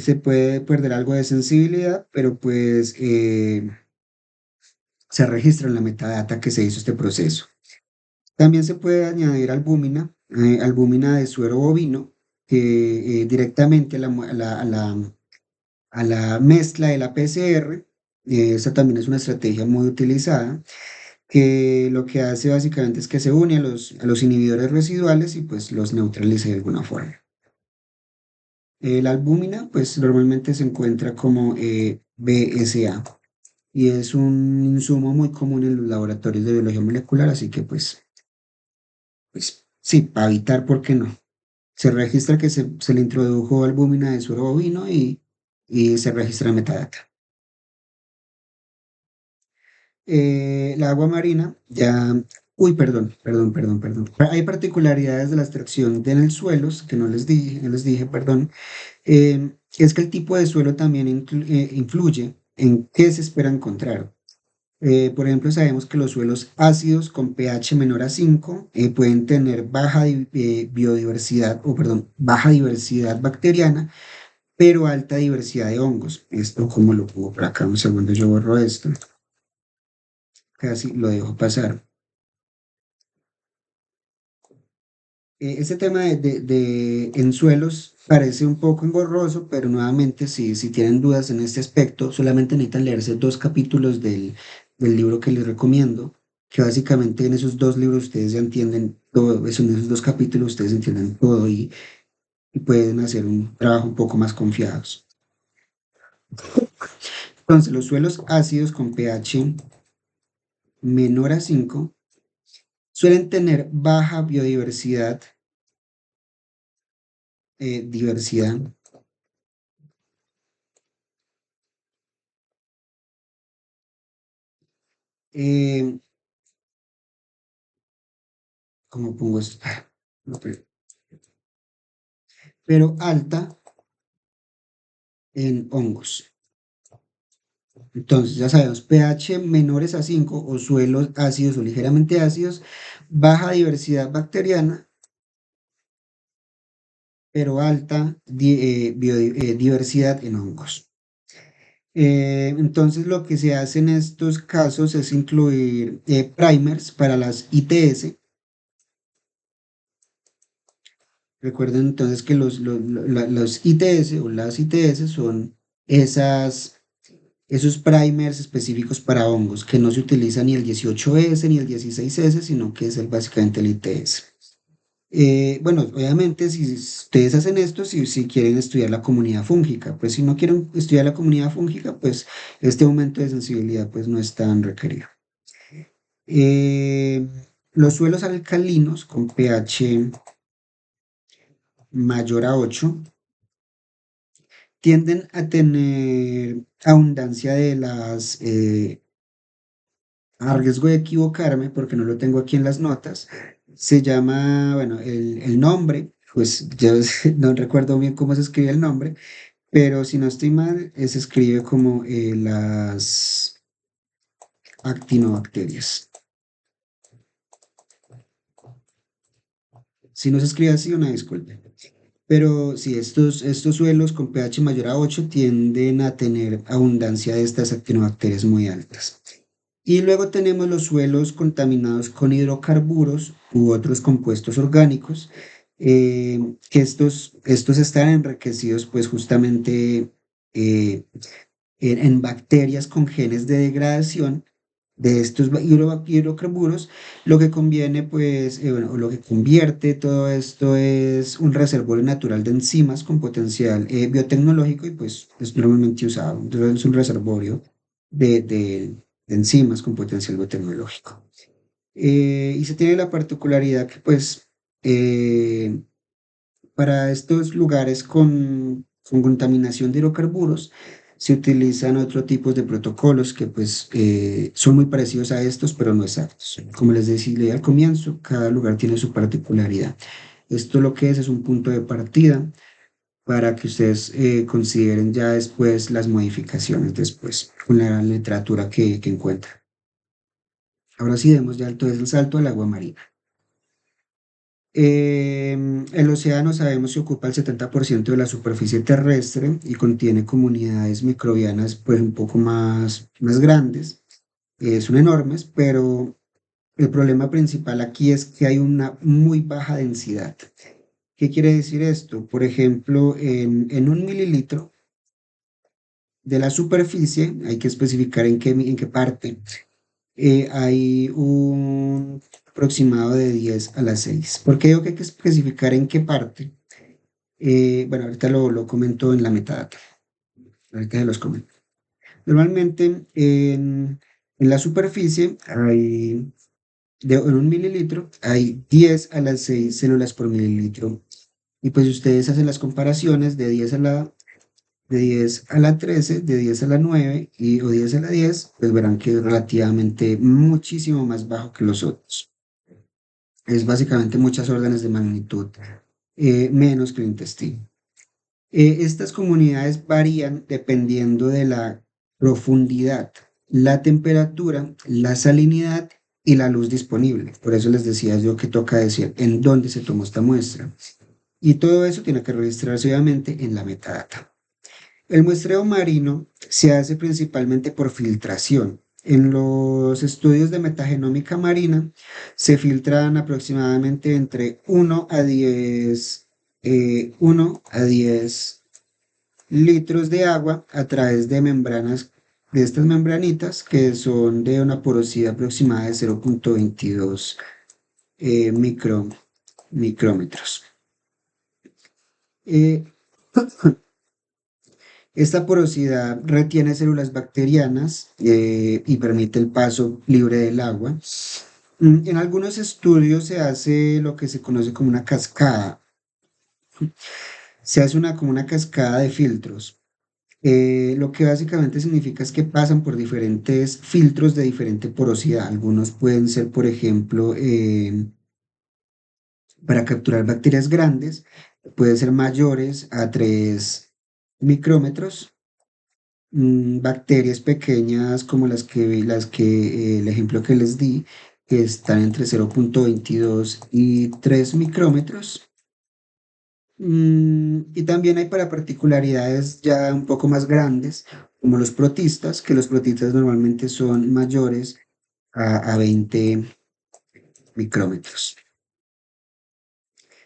Se puede perder algo de sensibilidad, pero pues se registra en la metadata que se hizo este proceso. También se puede añadir albúmina de suero bovino, que directamente a la mezcla de la PCR, Esta también es una estrategia muy utilizada, que lo que hace básicamente es que se une a los inhibidores residuales y pues los neutraliza de alguna forma. La albúmina pues normalmente se encuentra como BSA y es un insumo muy común en los laboratorios de biología molecular, así que pues sí, para evitar, ¿por qué no? Se registra que se le introdujo albúmina de suero bovino y se registra metadata. La agua marina ya, uy, perdón. Hay particularidades de la extracción de en el suelos que no les dije, perdón. Es que el tipo de suelo también influye en qué se espera encontrar. Por ejemplo, sabemos que los suelos ácidos con pH menor a 5 pueden tener biodiversidad, o perdón, baja diversidad bacteriana, pero alta diversidad de hongos. Esto, como lo pongo por acá, un segundo, yo borro esto, casi lo dejo pasar. Este tema en suelos parece un poco engorroso, pero nuevamente, si tienen dudas en este aspecto, solamente necesitan leerse dos capítulos del libro que les recomiendo, que básicamente en esos dos libros ustedes ya entienden todo, eso, en esos dos capítulos ustedes entienden todo y pueden hacer un trabajo un poco más confiados. Entonces, los suelos ácidos con pH menor a 5 suelen tener baja biodiversidad, diversidad. eh, ¿Cómo pongo esto? No, pero alta en hongos. Entonces, ya sabemos, pH menores a 5 o suelos ácidos o ligeramente ácidos, baja diversidad bacteriana, pero alta diversidad en hongos. Entonces, lo que se hace en estos casos es incluir primers para las ITS. Recuerden entonces que los ITS o las ITS son esas esos primers específicos para hongos, que no se utiliza ni el 18S ni el 16S, sino que es básicamente el ITS. Bueno, obviamente si ustedes hacen esto, si quieren estudiar la comunidad fúngica, pues si no quieren estudiar la comunidad fúngica, pues este aumento de sensibilidad pues no es tan requerido. Eh, los suelos alcalinos con pH mayor a 8 tienden a tener abundancia de a riesgo de equivocarme porque no lo tengo aquí en las notas, se llama, bueno, el nombre, pues yo no recuerdo bien cómo se escribe el nombre, pero si no estoy mal, se escribe como las actinobacterias. Si no se escribe así, una disculpe. Pero sí, estos suelos con pH mayor a 8 tienden a tener abundancia de estas actinobacterias muy altas. Y luego tenemos los suelos contaminados con hidrocarburos u otros compuestos orgánicos, que estos están enriquecidos pues justamente eh, en bacterias con genes de degradación de estos hidrocarburos, lo que conviene pues, bueno, lo que convierte todo esto es un reservorio natural de enzimas con potencial biotecnológico y pues es normalmente usado. Entonces es un reservorio de enzimas con potencial biotecnológico. Y se tiene la particularidad que pues eh, para estos lugares con contaminación de hidrocarburos se utilizan otro tipos de protocolos que pues son muy parecidos a estos, pero no exactos. Como les decía al comienzo, cada lugar tiene su particularidad. Esto lo que es un punto de partida para que ustedes consideren ya después las modificaciones después con la literatura que encuentran. Ahora sí demos ya entonces el salto al agua marina. El océano sabemos que ocupa el 70% de la superficie terrestre y contiene comunidades microbianas pues un poco más grandes. Son enormes, pero el problema principal aquí es que hay una muy baja densidad. ¿Qué quiere decir esto? Por ejemplo, en un mililitro de la superficie, hay que especificar en qué parte. Hay un aproximado de 10 a la 6. ¿Por qué digo que hay que especificar en qué parte? Bueno, ahorita lo comento en la metadata. Ahorita se los comento. Normalmente en la superficie en un mililitro hay 10 a las 6 células por mililitro. Y pues si ustedes hacen las comparaciones de 10 a la 13, de 10 a la 9 o 10 a la 10, pues verán que es relativamente muchísimo más bajo que los otros. Es básicamente muchas órdenes de magnitud menos que el intestino. Estas comunidades varían dependiendo de la profundidad, la temperatura, la salinidad y la luz disponible. Por eso les decía yo que toca decir en dónde se tomó esta muestra. Y todo eso tiene que registrarse obviamente en la metadata. El muestreo marino se hace principalmente por filtración. En los estudios de metagenómica marina se filtran aproximadamente entre 1 a 10 litros de agua a través de membranas, de estas membranitas que son de una porosidad aproximada de 0,22 micrómetros. Eh, Esta porosidad retiene células bacterianas y permite el paso libre del agua. En algunos estudios se hace lo que se conoce como una cascada. Se hace como una cascada de filtros. Lo que básicamente significa es que pasan por diferentes filtros de diferente porosidad. Algunos pueden ser, por ejemplo, para capturar bacterias grandes, pueden ser mayores a 3 micrómetros. Bacterias pequeñas como el ejemplo que les di, que están entre 0,22 y 3 micrómetros. Y también hay para particularidades ya un poco más grandes, como los protistas, que los protistas normalmente son mayores a 20 micrómetros.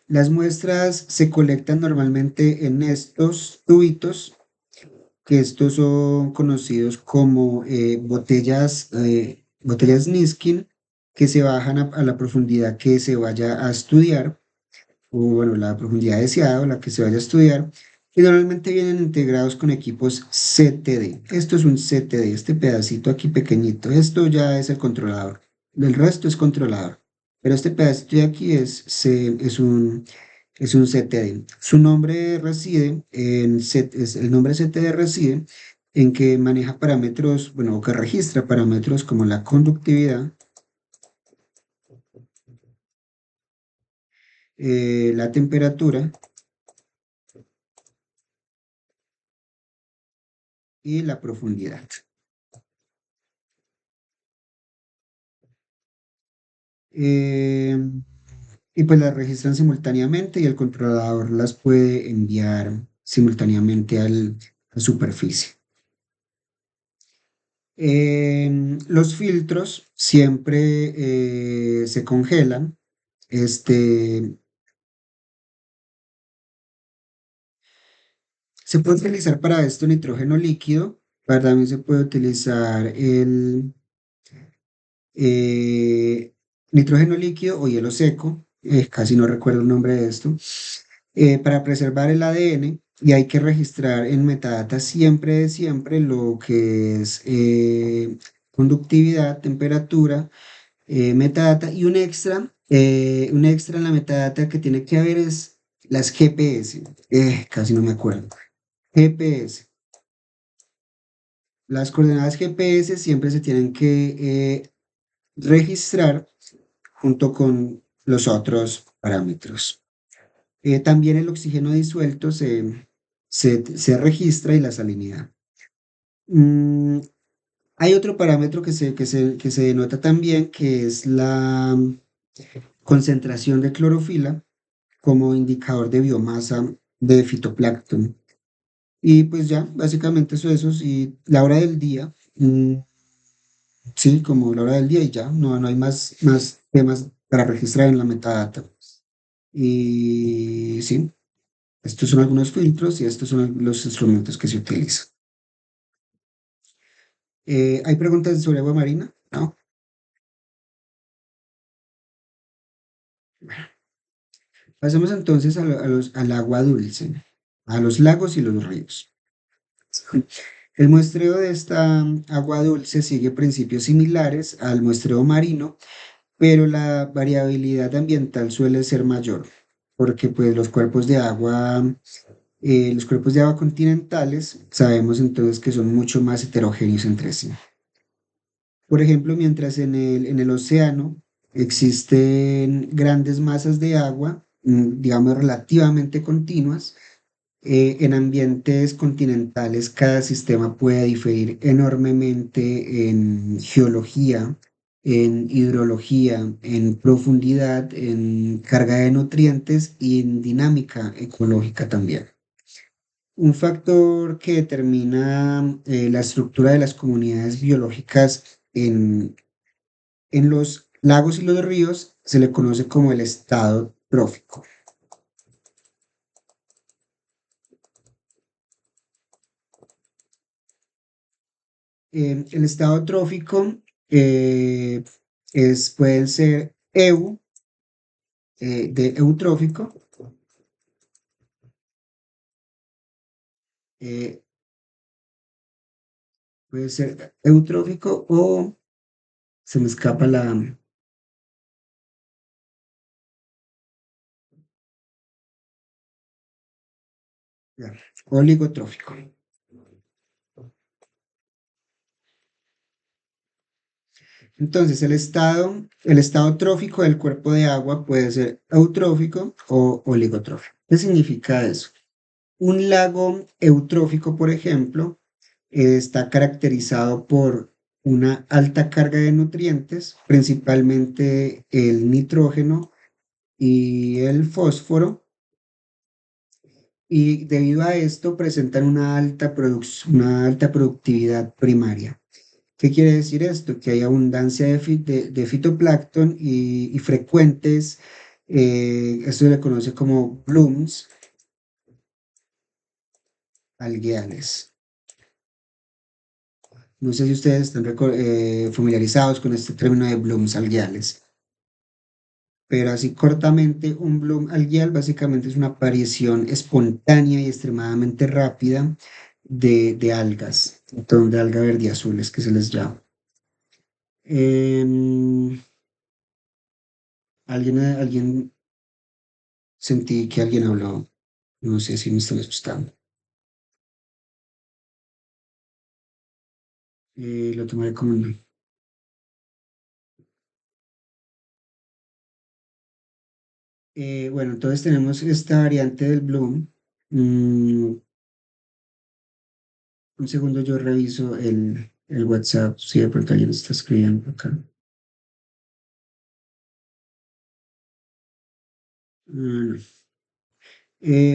Las muestras se colectan normalmente en estos tubitos, que estos son conocidos como botellas Niskin, que se bajan a la profundidad que se vaya a estudiar, o bueno, la profundidad deseada o la que se vaya a estudiar, y normalmente vienen integrados con equipos CTD. Esto es un CTD, este pedacito aquí pequeñito, esto ya es el controlador, el resto es controlador, pero este pedacito de aquí es un CTD. Su nombre reside el nombre CTD reside en que maneja parámetros, bueno, o que registra parámetros como la conductividad, la temperatura y la profundidad. Eh, y pues las registran simultáneamente y el controlador las puede enviar simultáneamente a superficie. Los filtros siempre se congelan. Este, Se puede utilizar para esto nitrógeno líquido, también se puede utilizar el eh, nitrógeno líquido o hielo seco, casi no recuerdo el nombre de esto, para preservar el ADN y hay que registrar en metadata siempre lo que es conductividad, temperatura, metadata y un extra en la metadata que tiene que haber es las GPS, casi no me acuerdo. GPS. Las coordenadas GPS siempre se tienen que registrar junto con los otros parámetros. También el oxígeno disuelto se registra y la salinidad. Mm, Hay otro parámetro que se denota también, que es la concentración de clorofila como indicador de biomasa de fitoplancton. Y pues ya, básicamente eso. Y la hora del día, sí, como la hora del día y ya, no hay más temas para registrar en la metadata. Y sí, estos son algunos filtros y estos son los instrumentos que se utilizan. ¿Hay preguntas sobre agua marina? No. Pasemos entonces al agua dulce, a los lagos y los ríos. El muestreo de esta agua dulce sigue principios similares al muestreo marino, pero la variabilidad ambiental suele ser mayor, porque pues los cuerpos de agua continentales sabemos entonces que son mucho más heterogéneos entre sí. Por ejemplo, mientras en el océano existen grandes masas de agua, digamos relativamente continuas, en ambientes continentales cada sistema puede diferir enormemente en geología, en hidrología, en profundidad, en carga de nutrientes y en dinámica ecológica también. Un factor que determina la estructura de las comunidades biológicas en los lagos y los ríos se le conoce como el estado trófico. El estado trófico eh, pueden ser de eutrófico, eh, puede ser eutrófico o se me escapa ya, oligotrófico. Entonces, el estado trófico del cuerpo de agua puede ser eutrófico o oligotrófico. ¿Qué significa eso? Un lago eutrófico, por ejemplo, está caracterizado por una alta carga de nutrientes, principalmente el nitrógeno y el fósforo, y debido a esto presentan una alta productividad primaria. ¿Qué quiere decir esto? Que hay abundancia de fitoplancton y frecuentes, esto se le conoce como blooms algueales. No sé si ustedes están familiarizados con este término de blooms algueales, pero así cortamente, un bloom algueal básicamente es una aparición espontánea y extremadamente rápida de algas, de algas verdiazules que se les llama. Em, alguien sentí que alguien habló, no sé si me están asustando. Lo tomaré como un no. Bueno, entonces tenemos esta variante del bloom. Mm, un segundo, yo reviso el WhatsApp, si de pronto alguien está escribiendo acá. Mm,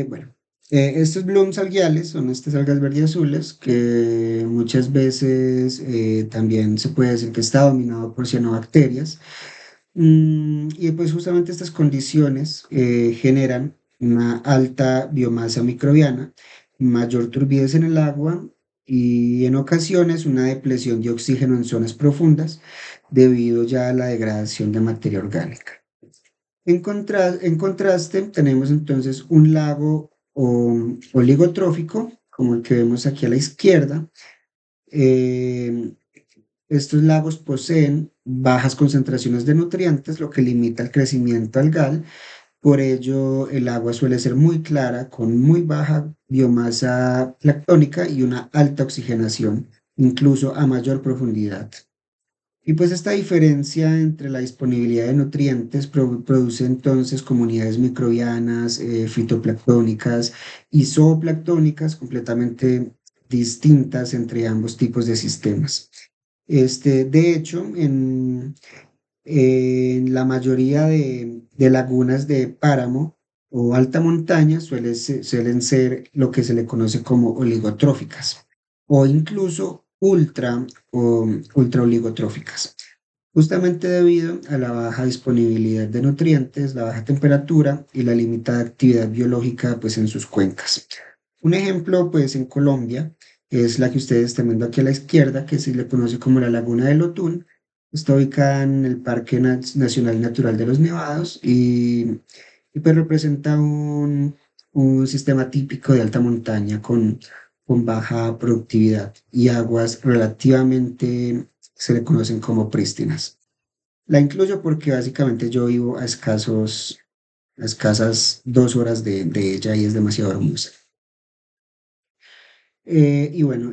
bueno, estos blooms algueales son estas algas verdes azules que muchas veces también se puede decir que está dominado por cianobacterias. Y pues justamente estas condiciones generan una alta biomasa microbiana, mayor turbidez en el agua y en ocasiones una depresión de oxígeno en zonas profundas debido ya a la degradación de materia orgánica. En contraste, tenemos entonces un lago oligotrófico, como el que vemos aquí a la izquierda. Eh, Estos lagos poseen bajas concentraciones de nutrientes, lo que limita el crecimiento algal. Por ello, el agua suele ser muy clara, con muy baja biomasa planctónica y una alta oxigenación, incluso a mayor profundidad. Y pues esta diferencia entre la disponibilidad de nutrientes produce entonces comunidades microbianas, fitoplanctónicas y zooplanctónicas completamente distintas entre ambos tipos de sistemas. De hecho, en la mayoría de lagunas de páramo o alta montaña suelen ser lo que se le conoce como oligotróficas o incluso ultra oligotróficas, justamente debido a la baja disponibilidad de nutrientes, la baja temperatura y la limitada actividad biológica pues, en sus cuencas. Un ejemplo, pues en Colombia. es la que ustedes están viendo aquí a la izquierda, que se le conoce como la Laguna del Otún. Está ubicada en el Parque Nacional Natural de los Nevados y pues representa un sistema típico de alta montaña con baja productividad y aguas relativamente se le conocen como prístinas. La incluyo porque básicamente yo vivo a escasas 2 horas de ella y es demasiado hermosa. Y bueno,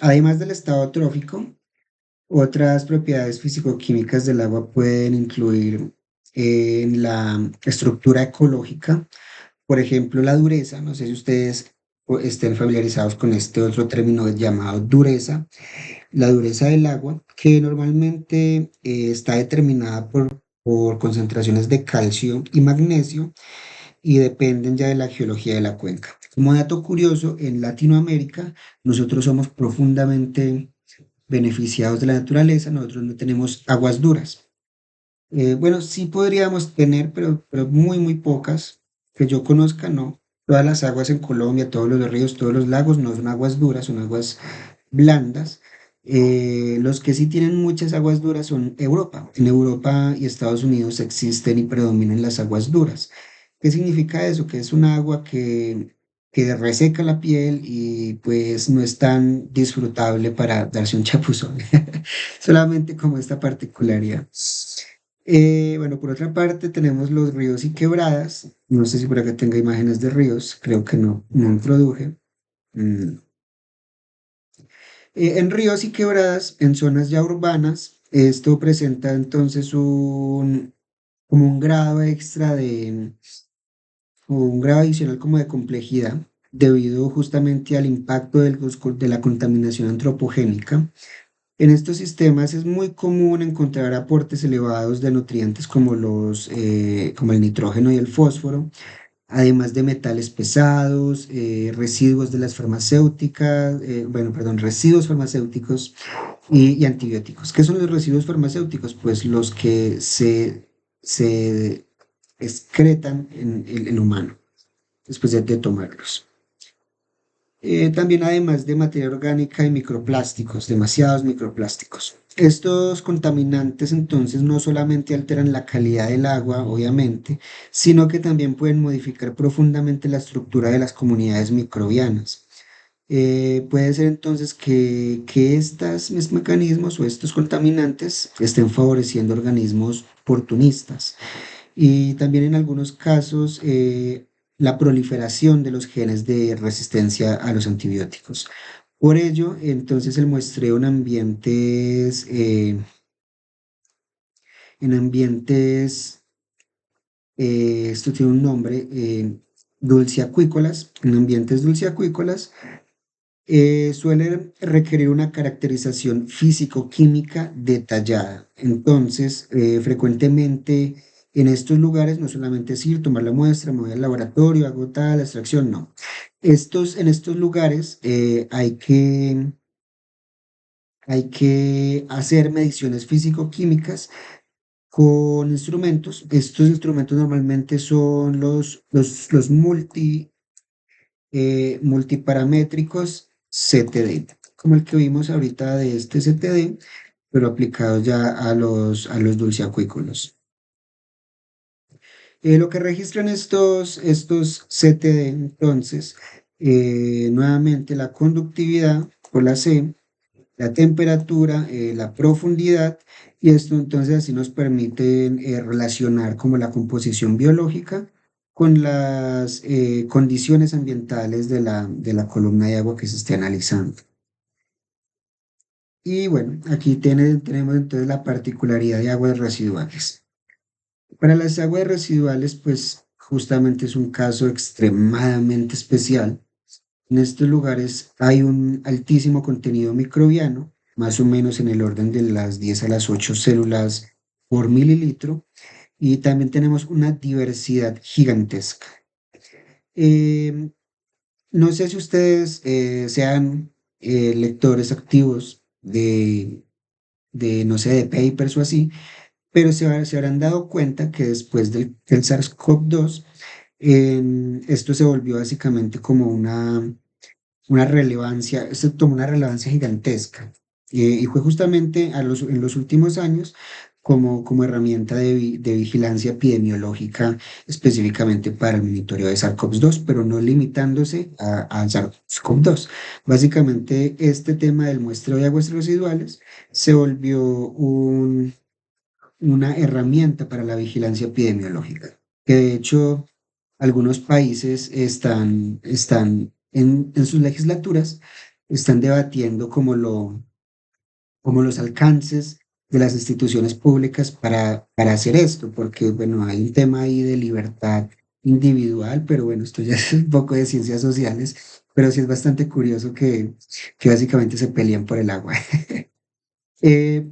además del estado trófico, otras propiedades físico-químicas del agua pueden incluir en la estructura ecológica, por ejemplo, la dureza. No sé si ustedes estén familiarizados con este otro término llamado dureza, la dureza del agua, que normalmente está determinada por concentraciones de calcio y magnesio y dependen ya de la geología de la cuenca. Como dato curioso, en Latinoamérica nosotros somos profundamente beneficiados de la naturaleza, nosotros no tenemos aguas duras. Bueno, sí podríamos tener, pero muy, muy pocas, que yo conozca, no. Todas las aguas en Colombia, todos los ríos, todos los lagos no son aguas duras, son aguas blandas. Los que sí tienen muchas aguas duras son Europa. En Europa y Estados Unidos existen y predominan las aguas duras. ¿Qué significa eso? Que es un agua que reseca la piel y pues no es tan disfrutable para darse un chapuzón. Solamente como esta particularidad. Bueno, por otra parte tenemos los ríos y quebradas. No sé si por acá tenga imágenes de ríos, creo que no, no introduje. Mm. En ríos y quebradas, en zonas ya urbanas, esto presenta entonces como un grado extra o un grado adicional como de complejidad, debido justamente al impacto de la contaminación antropogénica. En estos sistemas es muy común encontrar aportes elevados de nutrientes como el nitrógeno y el fósforo, además de metales pesados, residuos de las farmacéuticas, bueno, perdón, residuos farmacéuticos y antibióticos. ¿Qué son los residuos farmacéuticos? Pues los que se excretan en el humano después de tomarlos. También además de materia orgánica y microplásticos, demasiados microplásticos. Estos contaminantes entonces no solamente alteran la calidad del agua, obviamente, sino que también pueden modificar profundamente la estructura de las comunidades microbianas. Puede ser entonces que estos mecanismos o estos contaminantes estén favoreciendo organismos oportunistas y también en algunos casos la proliferación de los genes de resistencia a los antibióticos. Por ello, entonces el muestreo en ambientes, esto tiene un nombre, dulceacuícolas, en ambientes dulceacuícolas, suelen requerir una caracterización físico-química detallada. Entonces, frecuentemente en estos lugares no solamente es ir, tomar la muestra, me voy al laboratorio, hago tal, la extracción, no. En estos lugares hay que hacer mediciones físico-químicas con instrumentos. Estos instrumentos normalmente son los multiparamétricos CTD, como el que vimos ahorita de este CTD, pero aplicado ya a los dulceacuícolos. Lo que registran estos CTD, entonces, nuevamente la conductividad por la C, la temperatura, la profundidad, y esto entonces así nos permite relacionar como la composición biológica con las condiciones ambientales de la columna de agua que se esté analizando. Y bueno, aquí tenemos entonces la particularidad de aguas residuales. Para las aguas residuales, pues justamente es un caso extremadamente especial. En estos lugares hay un altísimo contenido microbiano, más o menos en el orden de las 10 a las 8 células por mililitro, y también tenemos una diversidad gigantesca. Eh, no sé si ustedes sean lectores activos no sé, de papers o así, pero se habrán dado cuenta que después del SARS-CoV-2, esto se volvió básicamente como una relevancia, esto tomó una relevancia gigantesca. Y fue justamente en los últimos años como herramienta de vigilancia epidemiológica específicamente para el monitoreo de SARS-CoV-2, pero no limitándose a SARS-CoV-2. Básicamente, este tema del muestreo de aguas residuales se volvió una herramienta para la vigilancia epidemiológica, que de hecho algunos países están en sus legislaturas, están debatiendo como los alcances de las instituciones públicas para hacer esto, porque bueno, hay un tema ahí de libertad individual, pero bueno, esto ya es un poco de ciencias sociales, pero sí es bastante curioso que básicamente se pelean por el agua. Eh,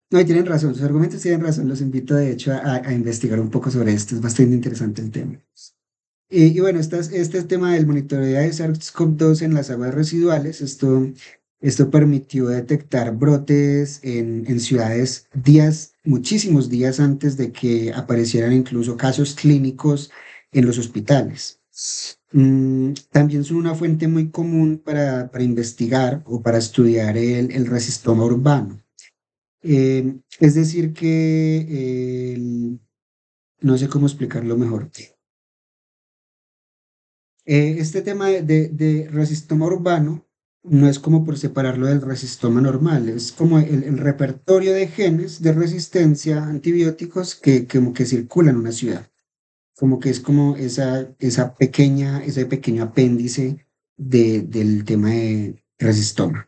no, y tienen razón, sus argumentos tienen razón. Los invito, de hecho, a investigar un poco sobre esto. Es bastante interesante el tema. Y bueno, este tema del monitoreo de SARS-CoV-2 en las aguas residuales, esto permitió detectar brotes en ciudades muchísimos días antes de que aparecieran incluso casos clínicos en los hospitales. También son una fuente muy común para investigar o para estudiar el resistoma urbano. Es decir, no sé cómo explicarlo mejor. Este tema de resistoma urbano no es como por separarlo del resistoma normal, es como el repertorio de genes de resistencia a antibióticos que como que circula en una ciudad, como que es como ese pequeño apéndice del tema de resistoma.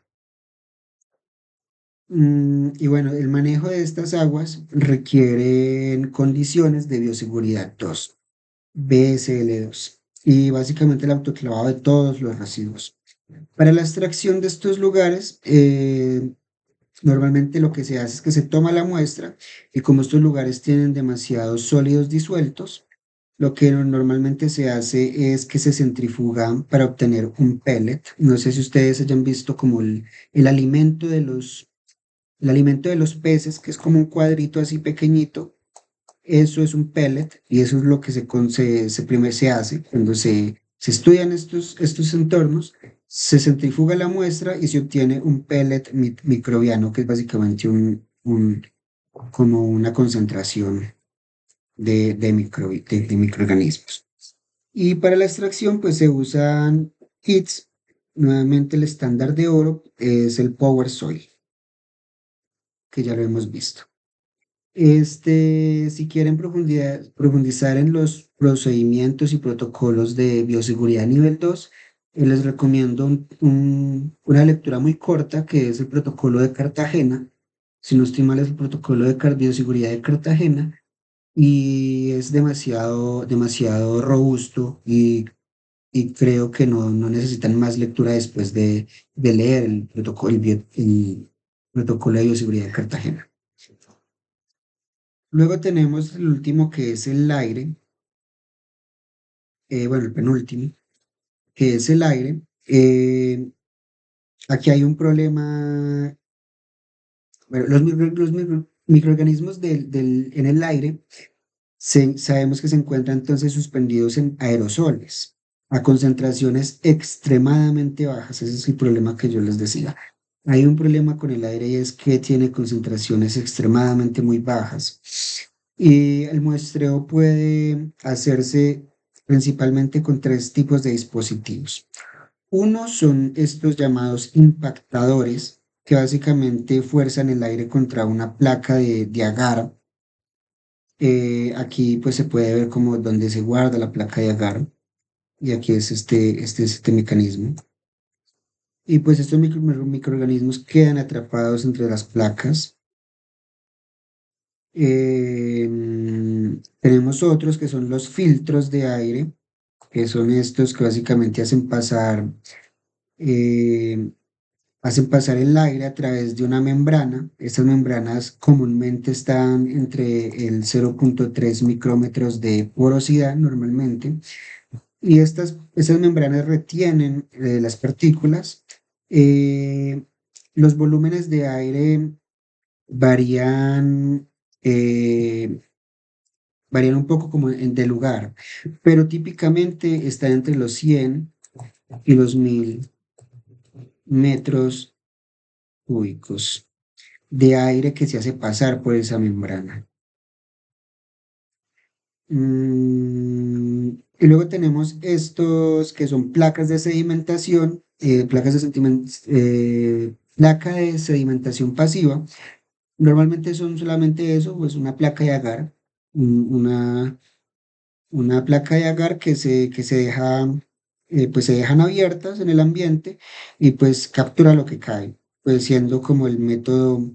Y bueno, el manejo de estas aguas requieren condiciones de bioseguridad 2, BSL2, y básicamente el autoclavado de todos los residuos. Para la extracción de estos lugares, normalmente lo que se hace es que se toma la muestra y como estos lugares tienen demasiados sólidos disueltos, lo que normalmente se hace es que se centrifugan para obtener un pellet. No sé si ustedes hayan visto como el alimento de los peces, que es como un cuadrito así pequeñito. Eso es un pellet y eso es lo que primero se hace cuando se estudian estos entornos. Se centrifuga la muestra y se obtiene un pellet microbiano, que es básicamente como una concentración de microorganismos. Y para la extracción, pues se usan kits. Nuevamente, el estándar de oro es el Power Soil, que ya lo hemos visto. Si quieren profundizar en los procedimientos y protocolos de bioseguridad nivel 2, les recomiendo una lectura muy corta que es el protocolo de Cartagena. Si no estoy mal, es el protocolo de bioseguridad de Cartagena y es demasiado robusto y creo que no necesitan más lectura después de leer el protocolo de bioseguridad de Cartagena. Luego tenemos el último que es el aire, bueno, el penúltimo, que es el aire. Aquí hay un problema, bueno, los microorganismos en el aire sabemos que se encuentran entonces suspendidos en aerosoles a concentraciones extremadamente bajas. Ese es el problema que yo les decía. Hay un problema con el aire y es que tiene concentraciones extremadamente muy bajas. Y el muestreo puede hacerse principalmente con tres tipos de dispositivos. Uno son estos llamados impactadores, que básicamente fuerzan el aire contra una placa de agar. Aquí pues se puede ver como donde se guarda la placa de agar y aquí es este mecanismo. Y pues estos microorganismos quedan atrapados entre las placas. Tenemos otros que son los filtros de aire, que son estos que básicamente eh, hacen pasar el aire a través de una membrana. Estas membranas comúnmente están entre el 0,3 micrómetros de porosidad normalmente. Y estas membranas retienen las partículas. Eh, los volúmenes de aire varían, eh, varían un poco como de lugar, pero típicamente están entre los 100 y los 1000. metros cúbicos de aire que se hace pasar por esa membrana. Y luego tenemos estos que son placas de sedimentación, placa de sedimentación pasiva. Normalmente son solamente eso, pues una placa de agar, una, una placa de agar que se deja, pues se dejan abiertas en el ambiente y pues captura lo que cae, pues siendo como el método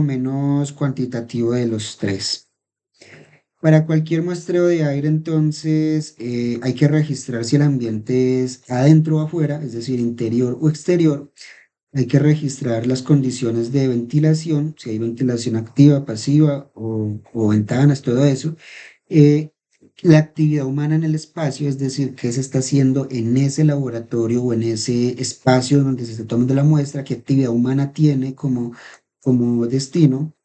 menos cuantitativo de los tres. Para cualquier muestreo de aire, entonces, hay que registrar si el ambiente es adentro o afuera, es decir, interior o exterior. Hay que registrar las condiciones de ventilación, si hay ventilación activa, pasiva o ventanas, todo eso. Eh, la actividad humana en el espacio, es decir, qué se está haciendo en ese laboratorio o en ese espacio donde se está tomando la muestra, qué actividad humana tiene como destino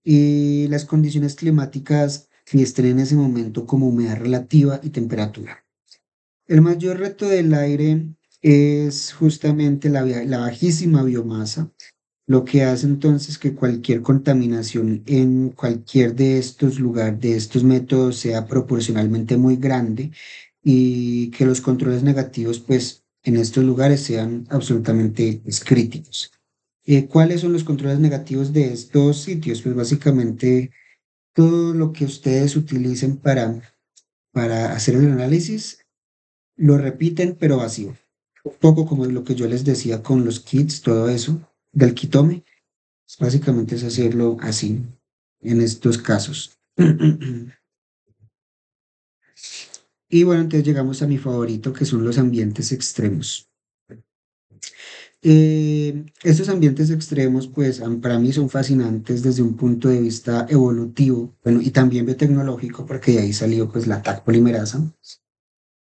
y las condiciones climáticas que estén en ese momento como humedad relativa y temperatura. El mayor reto del aire es justamente la bajísima biomasa, lo que hace entonces que cualquier contaminación en cualquier de estos lugares, de estos métodos, sea proporcionalmente muy grande y que los controles negativos, pues, en estos lugares sean absolutamente pues, críticos. ¿Cuáles son los controles negativos de estos sitios? Pues básicamente todo lo que ustedes utilicen para hacer el análisis, lo repiten pero vacío. Un poco como lo que yo les decía con los kits, todo eso, del kitome, básicamente es hacerlo así en estos casos. Y bueno, entonces llegamos a mi favorito, que son los ambientes extremos. Estos ambientes extremos, pues para mí son fascinantes desde un punto de vista evolutivo, bueno, y también biotecnológico, porque de ahí salió pues la TAC polimerasa.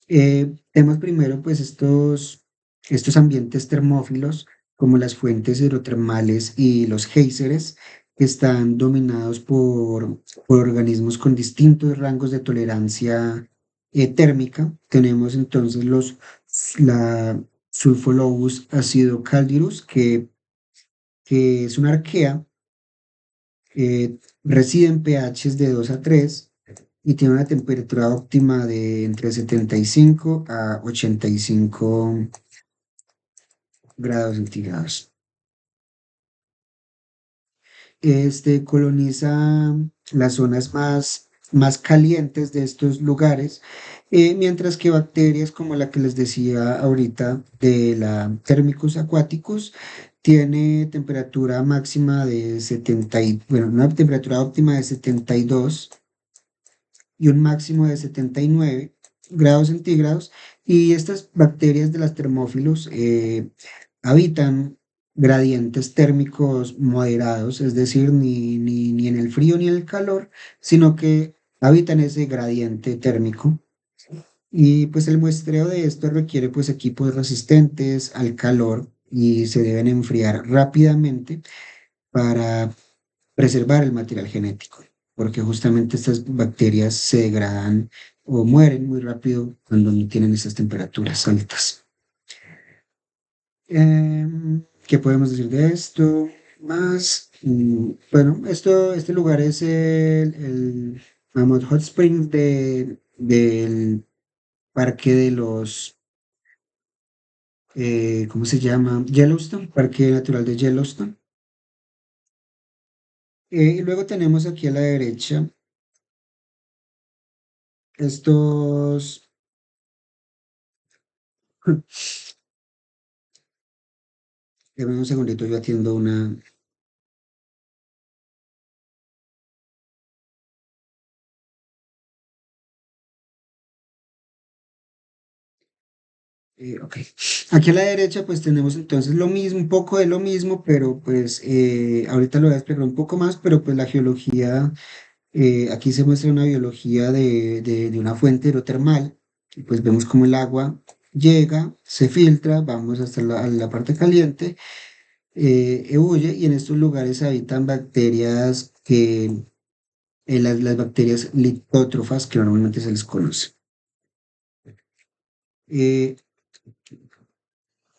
Tenemos primero pues estos ambientes termófilos, como las fuentes hidrotermales y los géiseres, que están dominados por organismos con distintos rangos de tolerancia térmica. Tenemos entonces la Sulfolobus acidocardirus, que es una arquea, reside en pHs de 2 a 3 y tiene una temperatura óptima de entre 75 a 85 grados centígrados. Este coloniza las zonas más calientes de estos lugares, mientras que bacterias como la que les decía ahorita de la Thermicus aquaticus tiene temperatura máxima de 70 bueno, una temperatura óptima de 72 y un máximo de 79 grados centígrados. Y estas bacterias de las termófilos habitan gradientes térmicos moderados, es decir, ni en el frío ni en el calor, sino que habitan ese gradiente térmico. Y pues el muestreo de esto requiere pues equipos resistentes al calor y se deben enfriar rápidamente para preservar el material genético, porque justamente estas bacterias se degradan o mueren muy rápido cuando no tienen esas temperaturas altas. ¿Qué podemos decir de esto? Más, bueno, este lugar es el Mammoth Hot Springs del parque de los, ¿cómo se llama? Yellowstone, Parque Natural de Yellowstone. Y luego tenemos aquí a la derecha estos, dame un segundito, yo atiendo una. Ok. Aquí a la derecha pues tenemos entonces lo mismo, un poco de lo mismo, pero pues ahorita lo voy a explicar un poco más, pero pues la geología, aquí se muestra una biología de una fuente hidrotermal, y pues vemos cómo el agua llega, se filtra, vamos hasta a la parte caliente, huye y en estos lugares habitan bacterias las bacterias litótrofas que normalmente se les conoce. Eh,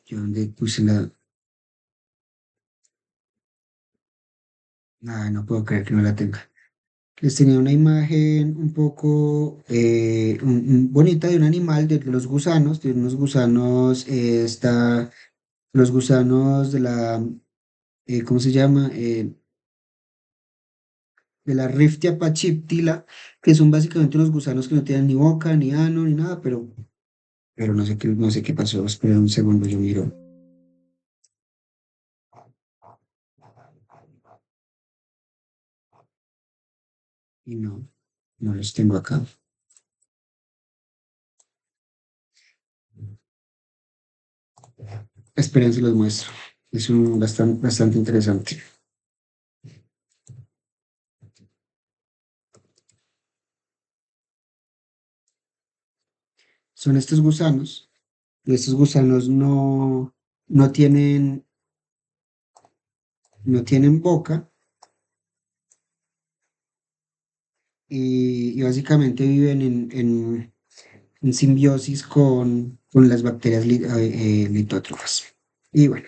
Yo donde puse la... Ay, no puedo creer que no la tenga. Les tenía una imagen un poco bonita de un animal, de los gusanos, de unos gusanos, los gusanos de la, ¿cómo se llama? De la Riftia pachiptila, que son básicamente unos gusanos que no tienen ni boca, ni ano, ni nada, pero no sé qué pasó. Espera un segundo, yo miro. Y no, no los tengo acá. Esperen, se los muestro. Es un bastante interesante. Son estos gusanos. Y estos gusanos no tienen, no tienen boca y básicamente viven en simbiosis con las bacterias litótrofas. Y bueno,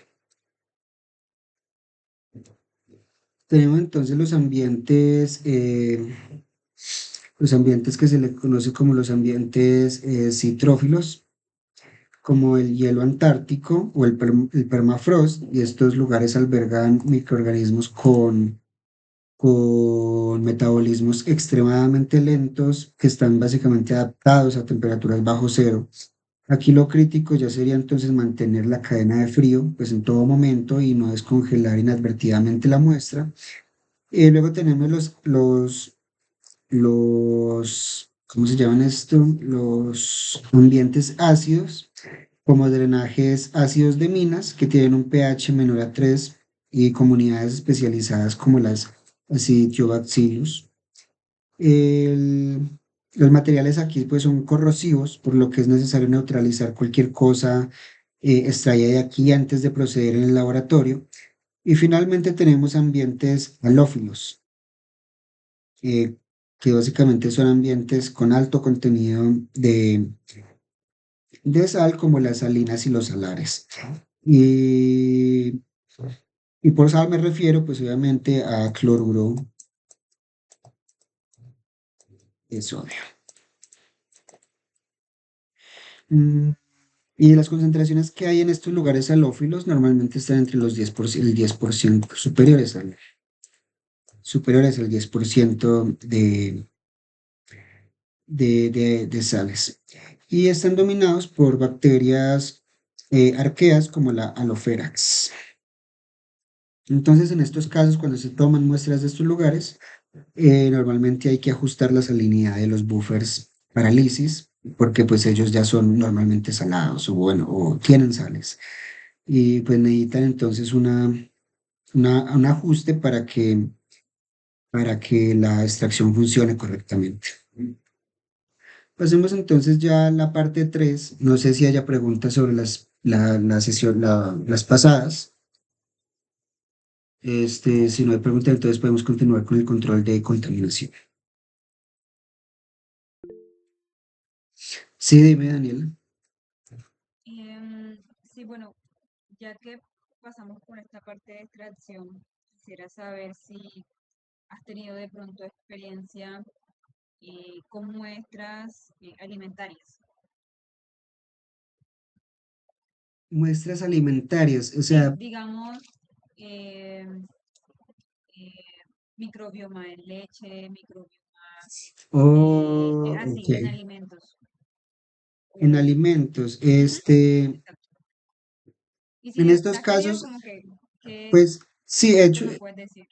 tenemos entonces los ambientes que se le conoce como los ambientes citrófilos, como el hielo antártico o el permafrost, y estos lugares albergan microorganismos con metabolismos extremadamente lentos que están básicamente adaptados a temperaturas bajo cero. Aquí lo crítico ya sería entonces mantener la cadena de frío pues en todo momento y no descongelar inadvertidamente la muestra. Luego tenemos ¿cómo se llaman esto? Los ambientes ácidos, como drenajes ácidos de minas, que tienen un pH menor a 3 y comunidades especializadas como las Acidiobacillus. El- los materiales aquí pues son corrosivos, por lo que es necesario neutralizar cualquier cosa extraída de aquí antes de proceder en el laboratorio. Y finalmente tenemos ambientes halófilos, eh, que básicamente son ambientes con alto contenido de sal, como las salinas y los salares. Y, y por sal me refiero, pues obviamente a cloruro de sodio. Mm, y las concentraciones que hay en estos lugares halófilos normalmente están entre los 10%, el 10% superiores al 10% de sales. Y están dominados por bacterias arqueas como la Halopherax. Entonces, en estos casos, cuando se toman muestras de estos lugares, normalmente hay que ajustar la salinidad de los buffers para lisis, porque pues ellos ya son normalmente salados o bueno, o tienen sales. Y pues necesitan entonces un ajuste para que la extracción funcione correctamente. Pasemos entonces ya a la parte 3. No sé si haya preguntas sobre la sesión, las pasadas. Si no hay preguntas, entonces podemos continuar con el control de contaminación. Sí, dime, Daniel. Sí, bueno, ya que pasamos por esta parte de extracción, quisiera saber si has tenido de pronto experiencia con muestras alimentarias. Muestras alimentarias, o Sí, sea, digamos, eh, microbioma en leche, microbioma ok. así, en alimentos. En O, alimentos, ujú, exacto. Y si en las estos has tenido, casos, como que, ¿qué, pues sí, qué me puedes decir?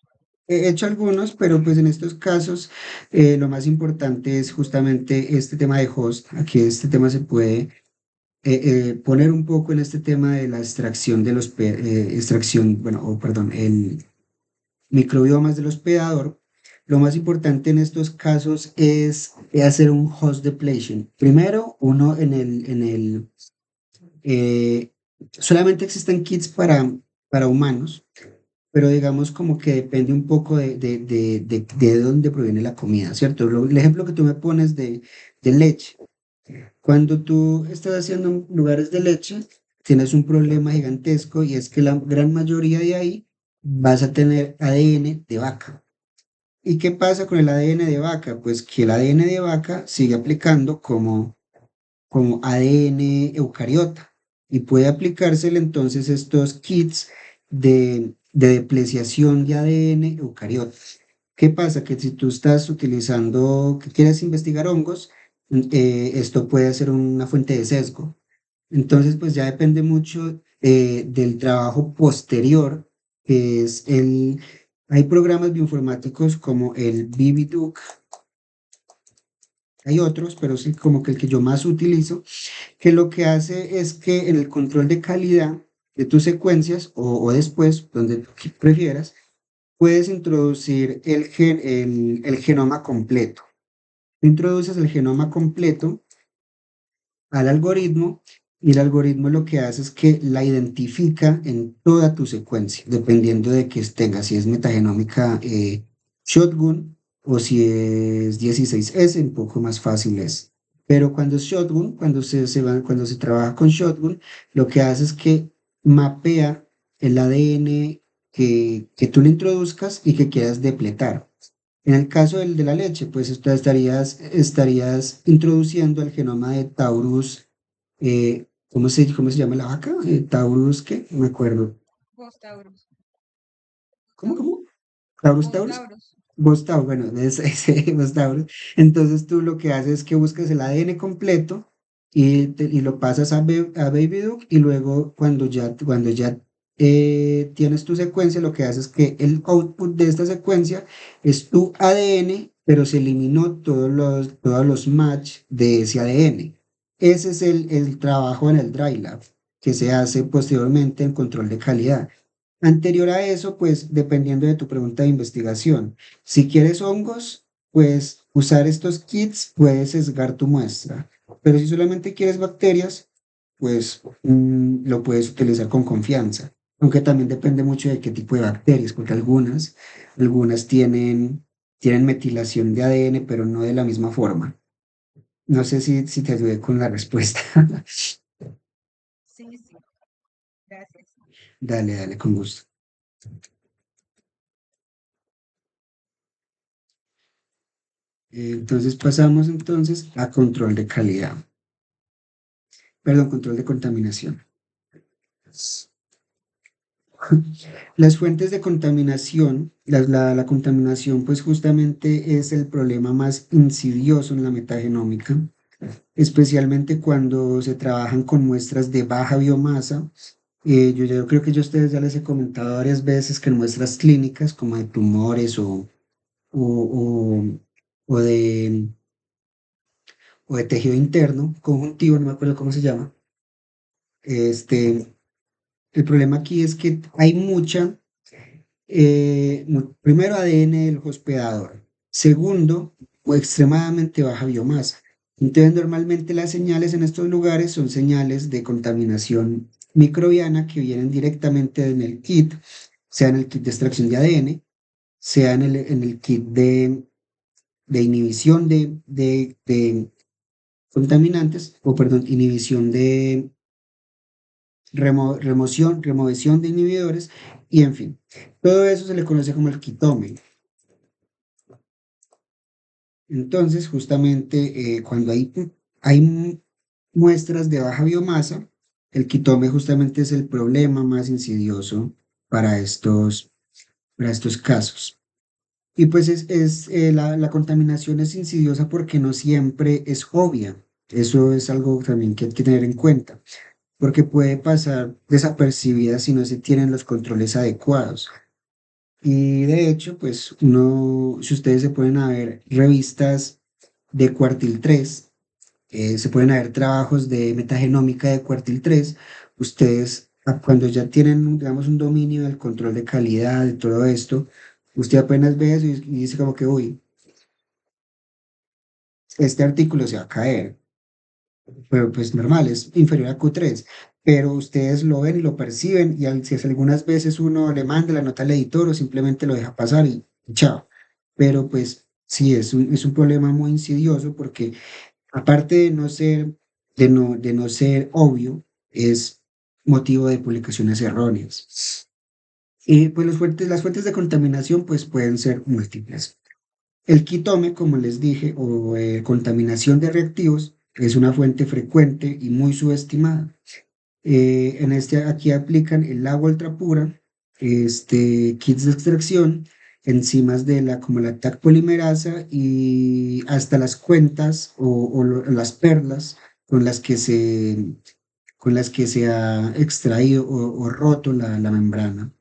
he hecho algunos, pero pues en estos casos lo más importante es justamente este tema de host. Aquí este tema se puede poner un poco en este tema de la extracción de extracción, bueno, o perdón, el microbiomas del hospedador. Lo más importante en estos casos es hacer un host depletion. Primero, uno eh, solamente existen kits para humanos, pero digamos como que depende un poco de dónde proviene la comida, ¿cierto? El ejemplo que tú me pones de leche. Cuando tú estás haciendo lugares de leche, tienes un problema gigantesco y es que la gran mayoría de ahí vas a tener ADN de vaca. ¿Y qué pasa con el ADN de vaca? Pues que el ADN de vaca sigue aplicando como ADN eucariota y puede aplicársele entonces estos kits de depreciación de ADN eucariota. ¿Qué pasa? Que si tú estás utilizando, que quieres investigar hongos, esto puede ser una fuente de sesgo. Entonces, pues ya depende mucho del trabajo posterior, que es hay programas bioinformáticos como el BBDuc, hay otros, pero es como que el que yo más utilizo, que lo que hace es que en el control de calidad de tus secuencias o después, donde tú prefieras, puedes introducir el genoma completo. Introduces el genoma completo al algoritmo y el algoritmo lo que hace es que la identifica en toda tu secuencia, dependiendo de que tenga, si es metagenómica shotgun o si es 16S, un poco más fácil es. Pero cuando es shotgun, cuando se trabaja con shotgun, lo que hace es que mapea el ADN que tú le introduzcas y que quieras depletar. En el caso del de la leche, pues estarías introduciendo el genoma de Taurus, cómo se llama la vaca? Taurus, ¿qué? No me acuerdo. Bostaurus. ¿Cómo? Bostaurus. Taurus, Taurus. Bostaurus. Bostaurus, bueno, ese Bostaurus. Entonces tú lo que haces es que buscas el ADN completo y lo pasas a Babyduck y luego cuando ya tienes tu secuencia, lo que haces es que el output de esta secuencia es tu ADN, pero se eliminó todos los match de ese ADN. Ese es el trabajo en el Dry Lab que se hace posteriormente en control de calidad. Anterior a eso, pues dependiendo de tu pregunta de investigación, si quieres hongos, pues usar estos kits puede sesgar tu muestra, pero si solamente quieres bacterias, pues lo puedes utilizar con confianza, aunque también depende mucho de qué tipo de bacterias, porque algunas tienen metilación de ADN, pero no de la misma forma. No sé si te ayudé con la respuesta. Sí, sí, gracias. Dale, dale, con gusto. Entonces pasamos entonces a control de calidad. Perdón, control de contaminación. Las fuentes de contaminación, la contaminación pues justamente es el problema más insidioso en la metagenómica, especialmente cuando se trabajan con muestras de baja biomasa. Yo creo que yo a ustedes ya les he comentado varias veces que en muestras clínicas como de tumores o, o de, o de tejido interno, conjuntivo, no me acuerdo cómo se llama, este, el problema aquí es que hay primero ADN del hospedador, segundo, o extremadamente baja biomasa. Entonces, normalmente las señales en estos lugares son señales de contaminación microbiana que vienen directamente en el kit, sea en el kit de extracción de ADN, sea en el kit de inhibición de contaminantes, o perdón, inhibición de remoción de inhibidores, y en fin, todo eso se le conoce como el quitome. Entonces, justamente cuando hay muestras de baja biomasa, el quitome justamente es el problema más insidioso para estos casos. Y pues la contaminación es insidiosa porque no siempre es obvia. Eso es algo también que hay que tener en cuenta, porque puede pasar desapercibida si no se tienen los controles adecuados. Y de hecho, pues si ustedes se pueden a ver revistas de cuartil 3, se pueden ver trabajos de metagenómica de cuartil 3, ustedes cuando ya tienen, digamos, un dominio del control de calidad, de todo esto, usted apenas ve eso y dice como que, uy, este artículo se va a caer, pero pues normal, es inferior a Q3, pero ustedes lo ven y lo perciben y si algunas veces uno le manda la nota al editor o simplemente lo deja pasar y chao. Pero pues sí, es un problema muy insidioso porque aparte de no ser obvio, es motivo de publicaciones erróneas. Pues las fuentes de contaminación pues pueden ser múltiples. El quitome, como les dije, o contaminación de reactivos, es una fuente frecuente y muy subestimada. Aquí aplican el agua ultrapura, kits de extracción, enzimas como la TAC polimerasa y hasta las cuentas las perlas con las que se ha extraído o roto la membrana.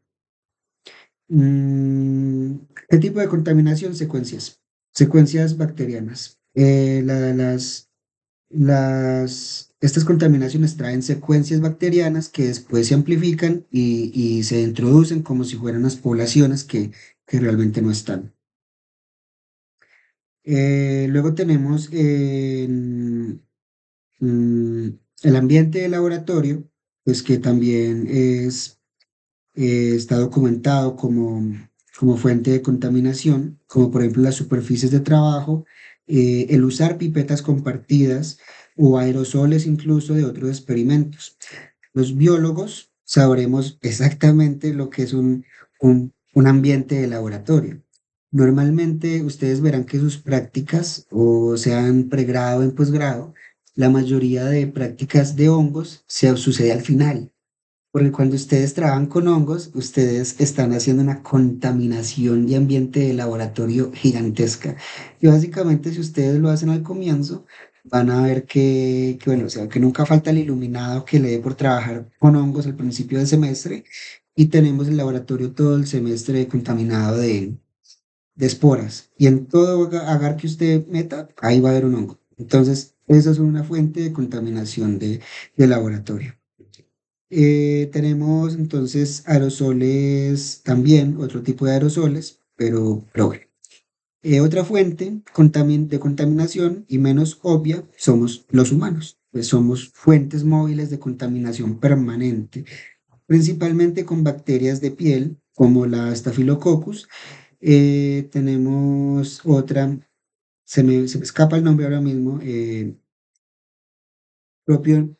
Mm, ¿Qué tipo de contaminación? Secuencias. Secuencias bacterianas. Estas contaminaciones traen secuencias bacterianas que después se amplifican y se introducen como si fueran las poblaciones que realmente no están. Luego tenemos mm, el ambiente de laboratorio, pues que también está documentado como fuente de contaminación, como por ejemplo las superficies de trabajo, el usar pipetas compartidas o aerosoles incluso de otros experimentos. Los biólogos sabremos exactamente lo que es un ambiente de laboratorio. Normalmente ustedes verán que sus prácticas, o sean pregrado o en posgrado, la mayoría de prácticas de hongos se sucede al final. Porque cuando ustedes trabajan con hongos, ustedes están haciendo una contaminación de ambiente de laboratorio gigantesca. Y básicamente, si ustedes lo hacen al comienzo, van a ver bueno, o sea, que nunca falta el iluminado que le dé por trabajar con hongos al principio del semestre y tenemos el laboratorio todo el semestre contaminado de esporas. Y en todo agar que usted meta, ahí va a haber un hongo. Entonces, esa es una fuente de contaminación de laboratorio. Tenemos entonces aerosoles también, otro tipo de aerosoles, pero bueno. Otra fuente de contaminación y menos obvia somos los humanos, pues somos fuentes móviles de contaminación permanente, principalmente con bacterias de piel como la Staphylococcus. Tenemos otra, se me escapa el nombre ahora mismo, propio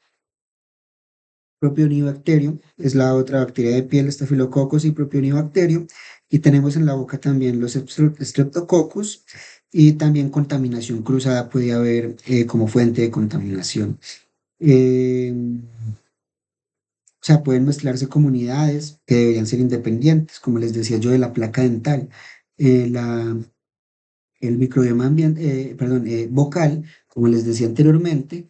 Propionibacterium es la otra bacteria de piel, Staphylococcus y Propionibacterium. Y tenemos en la boca también los Streptococcus y también contaminación cruzada puede haber como fuente de contaminación. O sea, pueden mezclarse comunidades que deberían ser independientes, como les decía yo de la placa dental. Eh, la, el microbioma vocal, como les decía anteriormente,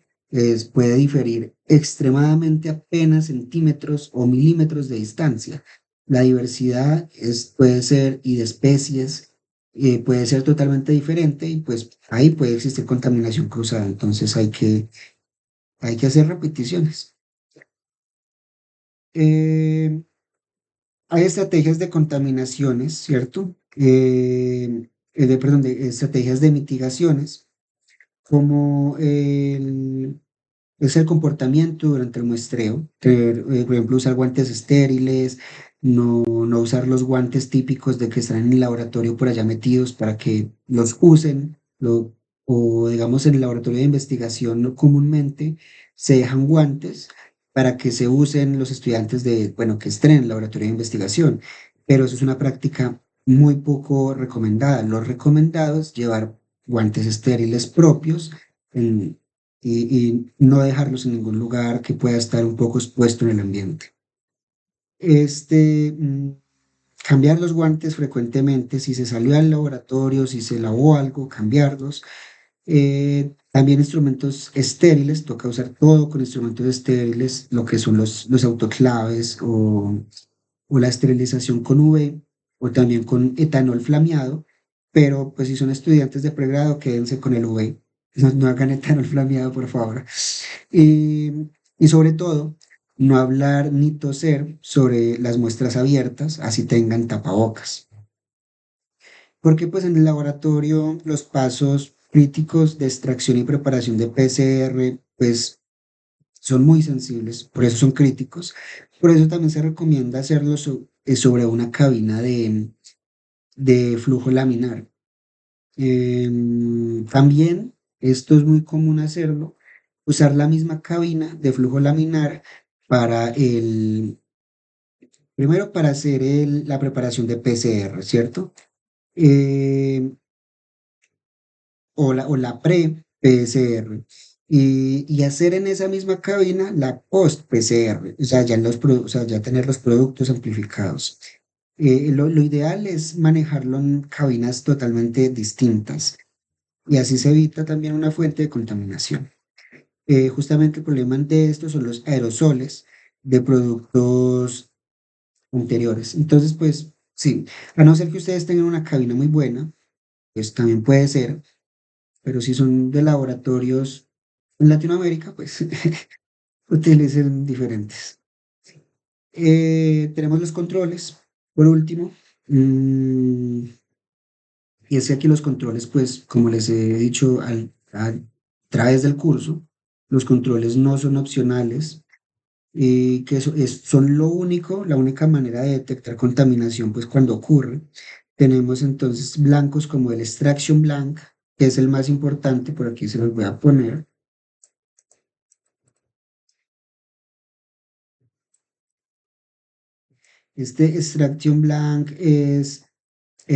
puede diferir extremadamente apenas centímetros o milímetros de distancia. La diversidad puede ser y de especies puede ser totalmente diferente y pues ahí puede existir contaminación cruzada. Entonces hay que hacer repeticiones. Eh, Hay estrategias de contaminaciones, ¿cierto? Perdón, de estrategias de mitigaciones como es el comportamiento durante el muestreo, por ejemplo, usar guantes estériles, no usar los guantes típicos de que están en el laboratorio por allá metidos para que los usen, o digamos en el laboratorio de investigación no comúnmente se dejan guantes para que se usen los estudiantes bueno, que estén en el laboratorio de investigación, pero eso es una práctica muy poco recomendada. Lo recomendado es llevar guantes estériles propios en- y no dejarlos en ningún lugar que pueda estar un poco expuesto en el ambiente. Este, mm, Cambiar los guantes frecuentemente, si se salió al laboratorio, si se lavó algo, cambiarlos. También instrumentos estériles, toca usar todo con instrumentos estériles, lo que son los autoclaves o la esterilización con UV o también con etanol flameado, pero pues si son estudiantes de pregrado, quédense con el UV, no hagan etanol flameado, por favor. Y, y sobre todo, no hablar ni toser sobre las muestras abiertas, así tengan tapabocas, porque pues en el laboratorio los pasos críticos de extracción y preparación de PCR, pues son muy sensibles, por eso son críticos. Por eso también se recomienda hacerlo sobre una cabina de flujo laminar. También, esto es muy común hacerlo, usar la misma cabina de flujo laminar para primero para hacer la preparación de PCR, ¿cierto? Eh, o la pre-PCR. Y hacer en esa misma cabina la post-PCR, o sea, o sea, ya tener los productos amplificados. Lo ideal es manejarlo en cabinas totalmente distintas y así se evita también una fuente de contaminación. Justamente el problema de esto son los aerosoles de productos anteriores. Entonces, pues sí, a no ser que ustedes tengan una cabina muy buena, pues también puede ser, pero si son de laboratorios en Latinoamérica, pues utilicen diferentes. Tenemos los controles, por último. mm, y es que aquí los controles, pues, como les he dicho a través del curso, los controles no son opcionales y que son la única manera de detectar contaminación, pues cuando ocurre. Tenemos entonces blancos como el extraction blank, que es el más importante, por aquí se los voy a poner. Este extraction blank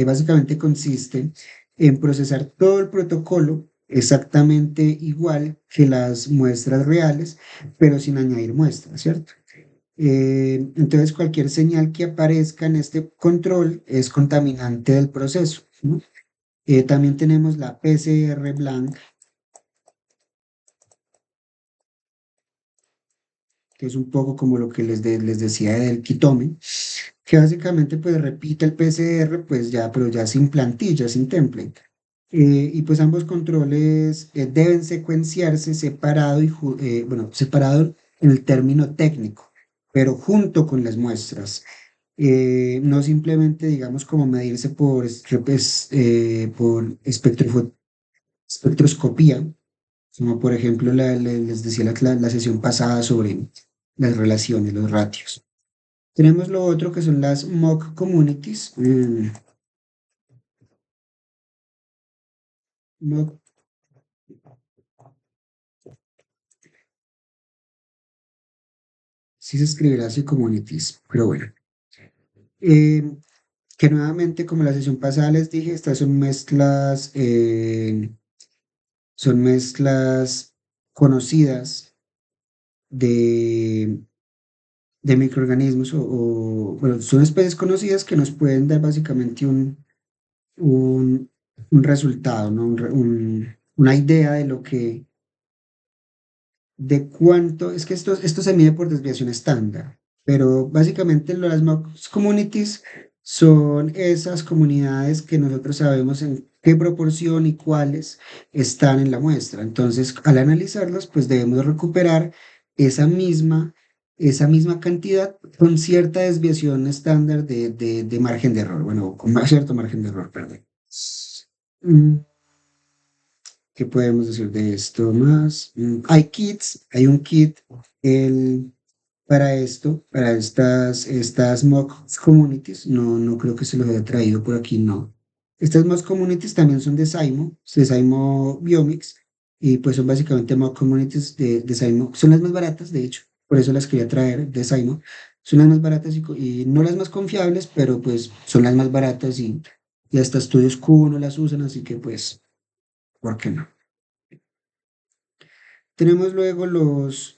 básicamente consiste en procesar todo el protocolo exactamente igual que las muestras reales, pero sin añadir muestras, ¿cierto? Entonces, cualquier señal que aparezca en este control es contaminante del proceso, ¿no? También tenemos la PCR blank, que es un poco como lo que les decía del Kitome, que básicamente pues repite el PCR, pues ya, pero ya sin plantilla, sin template. Y pues ambos controles deben secuenciarse separado bueno, separado en el término técnico, pero junto con las muestras. No simplemente, digamos, como medirse por espectroscopía, como por ejemplo les decía la sesión pasada sobre las relaciones, los ratios. Tenemos lo otro que son las mock communities. Mock, sí se escribirá así communities, pero bueno. Eh, que nuevamente, como la sesión pasada les dije, estas son mezclas conocidas de, de microorganismos bueno, son especies conocidas que nos pueden dar básicamente un, un resultado, ¿no? Una idea de cuánto, es que esto se mide por desviación estándar, pero básicamente las Mox Communities son esas comunidades que nosotros sabemos en qué proporción y cuáles están en la muestra. Entonces, al analizarlas, pues debemos recuperar esa misma, esa misma cantidad con cierta desviación estándar de margen de error, bueno, con más cierto margen de error, perdón. Mm, ¿Qué podemos decir de esto más? Hay kits, hay un kit el, para esto, para estas mock communities. No, no creo que se los haya traído por aquí, no. Estas mock communities también son de Simo Biomics, y pues son básicamente mock communities de Simo. Son las más baratas, de hecho, por eso las quería traer de Simo. Son las más baratas y no las más confiables, pero pues son las más baratas y hasta estudios Q no las usan, así que pues, ¿por qué no? Tenemos luego los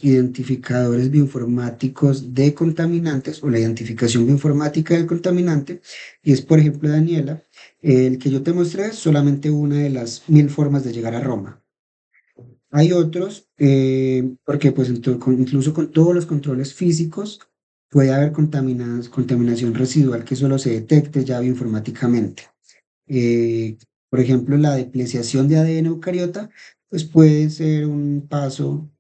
identificadores bioinformáticos de contaminantes o la identificación bioinformática del contaminante. Y es, por ejemplo, Daniela, el que yo te mostré es solamente una de las 1000 formas de llegar a Roma. Hay otros, porque pues incluso con todos los controles físicos puede haber contaminación residual que solo se detecte ya bioinformáticamente. Eh, por ejemplo, la depreciación de ADN eucariota, pues puede ser un paso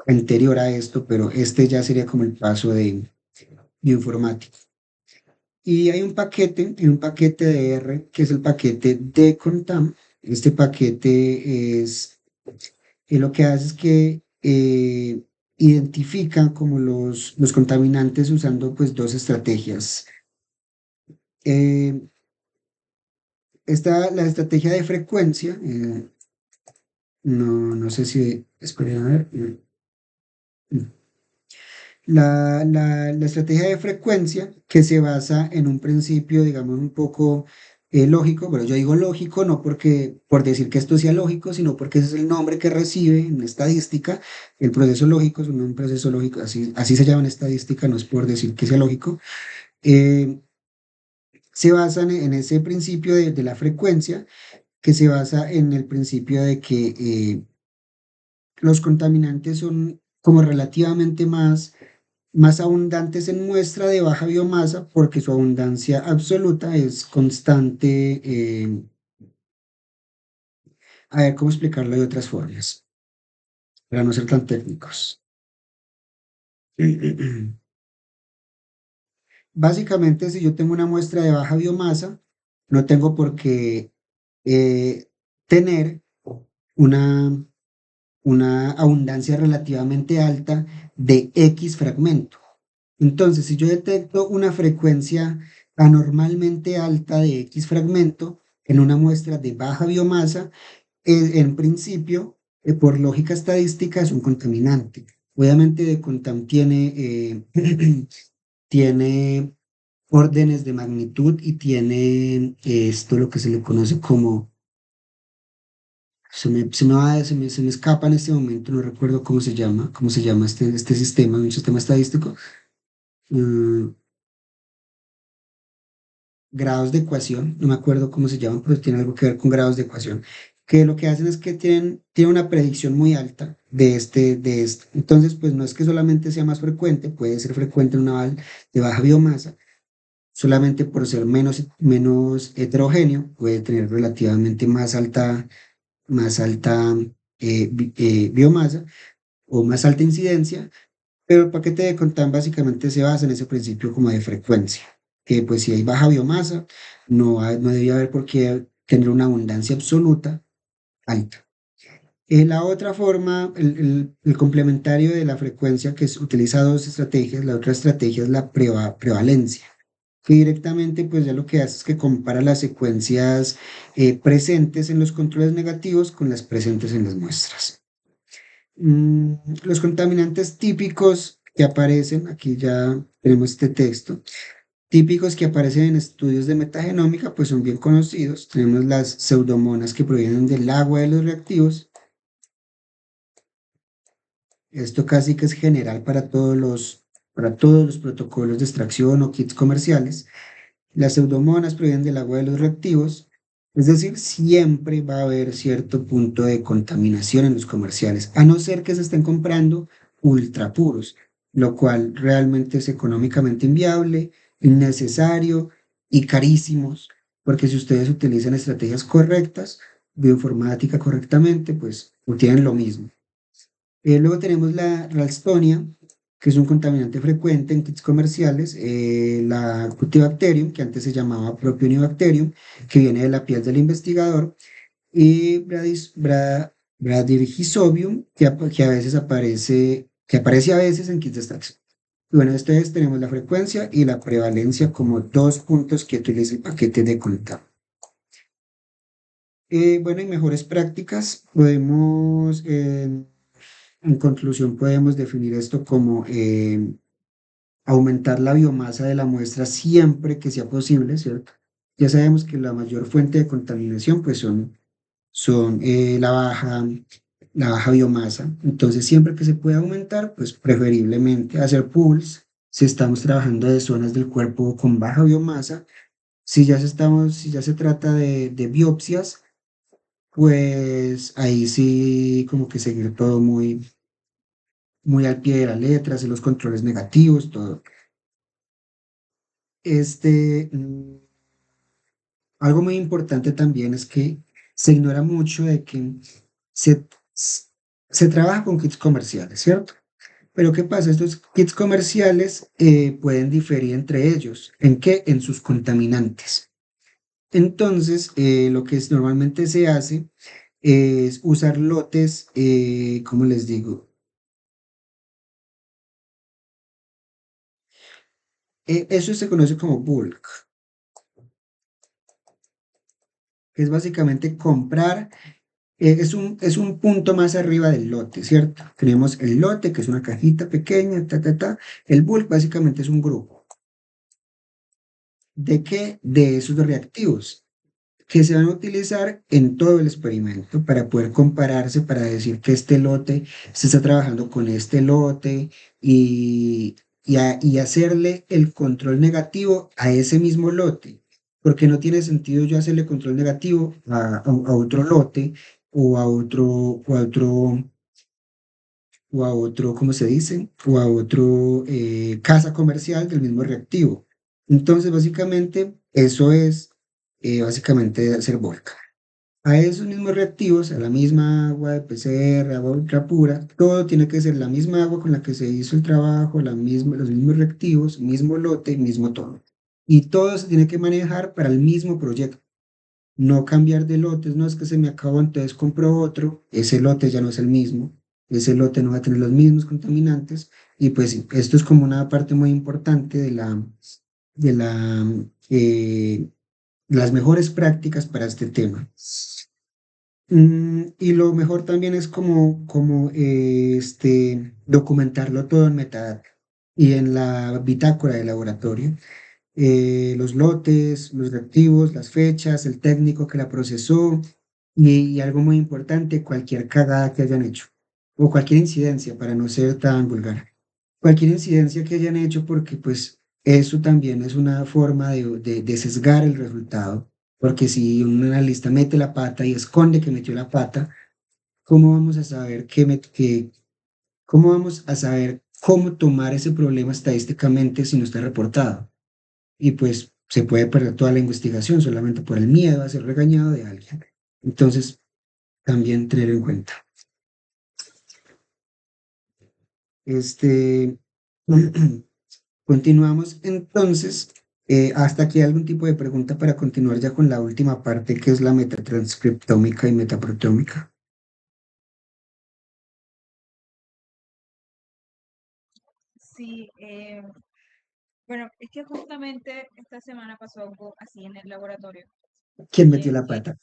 anterior a esto, pero este ya sería como el paso de bioinformática. Y hay un paquete de R, que es el paquete de Contam. Este paquete lo que hace es que identifica como los contaminantes usando pues dos estrategias. Eh, la estrategia de frecuencia, no sé si, esperen a ver. La estrategia de frecuencia que se basa en un principio, digamos, un poco lógico, pero yo digo lógico no porque por decir que esto sea lógico, sino porque ese es el nombre que recibe en estadística. El proceso lógico es un proceso lógico, así se llama en estadística, no es por decir que sea lógico. Eh, Se basa en ese principio de la frecuencia, que se basa en el principio de que los contaminantes son como relativamente más abundantes en muestra de baja biomasa porque su abundancia absoluta es constante. A ver, ¿cómo explicarlo de otras formas? Para no ser tan técnicos. Básicamente, si yo tengo una muestra de baja biomasa, no tengo por qué tener una, una abundancia relativamente alta de X fragmento. Entonces, si yo detecto una frecuencia anormalmente alta de X fragmento en una muestra de baja biomasa, en principio, por lógica estadística, es un contaminante. Obviamente, de tiene, tiene órdenes de magnitud y tiene esto lo que se le conoce como, se me escapa en este momento, no recuerdo cómo se llama este sistema, un sistema estadístico. mm, Grados de ecuación, no me acuerdo cómo se llaman, pero tiene algo que ver con grados de ecuación, que lo que hacen es que tienen una predicción muy alta de esto. Entonces, pues no es que solamente sea más frecuente, puede ser frecuente en una val de baja biomasa, solamente por ser menos heterogéneo, puede tener relativamente más alta biomasa o más alta incidencia, pero el paquete de Contam básicamente se basa en ese principio como de frecuencia, que pues si hay baja biomasa, no debería haber por qué tener una abundancia absoluta alta. La otra forma, el complementario de la frecuencia utiliza dos estrategias, la otra estrategia es la prevalencia, que directamente pues ya lo que hace es que compara las secuencias presentes en los controles negativos con las presentes en las muestras. Mm, los contaminantes típicos que aparecen, aquí ya tenemos este texto, típicos que aparecen en estudios de metagenómica, pues son bien conocidos. Tenemos las pseudomonas que provienen del agua de los reactivos. Esto casi que es general para todos los protocolos de extracción o kits comerciales. Las pseudomonas provienen del agua de los reactivos, es decir, siempre va a haber cierto punto de contaminación en los comerciales, a no ser que se estén comprando ultra puros, lo cual realmente es económicamente inviable, innecesario y carísimos, porque si ustedes utilizan estrategias correctas, bioinformática correctamente, pues obtienen lo mismo. Luego tenemos la Ralstonia, que es un contaminante frecuente en kits comerciales, la Cutibacterium, que antes se llamaba Propionibacterium, que viene de la piel del investigador, y Bradyrhizobium, que aparece a veces en kits de extracción. Y bueno, entonces tenemos la frecuencia y la prevalencia como dos puntos que utiliza el paquete de contacto. Bueno, y mejores prácticas, en conclusión, podemos definir esto como aumentar la biomasa de la muestra siempre que sea posible, ¿cierto? Ya sabemos que la mayor fuente de contaminación pues son la baja biomasa. Entonces, siempre que se pueda aumentar, pues preferiblemente hacer pools. Si estamos trabajando de zonas del cuerpo con baja biomasa, si ya se trata de biopsias, pues ahí sí como que seguir todo muy, muy al pie de la letra, hacer los controles negativos, todo. Algo muy importante también es que se ignora mucho de que se, se trabaja con kits comerciales, ¿cierto? Pero ¿qué pasa? Estos kits comerciales pueden diferir entre ellos. ¿En qué? En sus contaminantes. Entonces, lo que normalmente se hace es usar lotes, ¿cómo les digo? Eso se conoce como bulk, que es básicamente comprar. es un punto más arriba del lote, ¿cierto? Tenemos el lote, que es una cajita pequeña, ta, ta, ta. El bulk básicamente es un grupo. ¿De qué? De esos reactivos que se van a utilizar en todo el experimento para poder compararse, para decir que este lote se está trabajando con este lote y, y hacerle el control negativo a ese mismo lote, porque no tiene sentido yo hacerle control negativo a otro lote o a otro, ¿cómo se dice? O a otro casa comercial del mismo reactivo. Entonces, básicamente, eso es básicamente hacer volca. A esos mismos reactivos, a la misma agua de PCR, agua ultra pura, todo tiene que ser la misma agua con la que se hizo el trabajo, los mismos reactivos, mismo lote, mismo todo. Y todo se tiene que manejar para el mismo proyecto. No cambiar de lotes, no es que se me acabó, entonces compro otro, ese lote ya no es el mismo, ese lote no va a tener los mismos contaminantes. Y pues sí, esto es como una parte muy importante de las mejores prácticas para este tema. Y lo mejor también es documentarlo todo en metadata y en la bitácora de laboratorio. Los lotes, los reactivos, las fechas, el técnico que la procesó y algo muy importante, cualquier cagada que hayan hecho o cualquier incidencia para no ser tan vulgar. Cualquier incidencia que hayan hecho porque pues eso también es una forma de sesgar el resultado, porque si un analista mete la pata y esconde que metió la pata, ¿cómo vamos a saber cómo vamos a saber cómo tomar ese problema estadísticamente si no está reportado? Y pues se puede perder toda la investigación solamente por el miedo a ser regañado de alguien. Entonces, también tener en cuenta. Este, continuamos entonces. Hasta aquí algún tipo de pregunta para continuar ya con la última parte, que es la metatranscriptómica y metaproteómica. Sí, bueno, es que justamente esta semana pasó algo así en el laboratorio, ¿Quién y metió es la que, pata?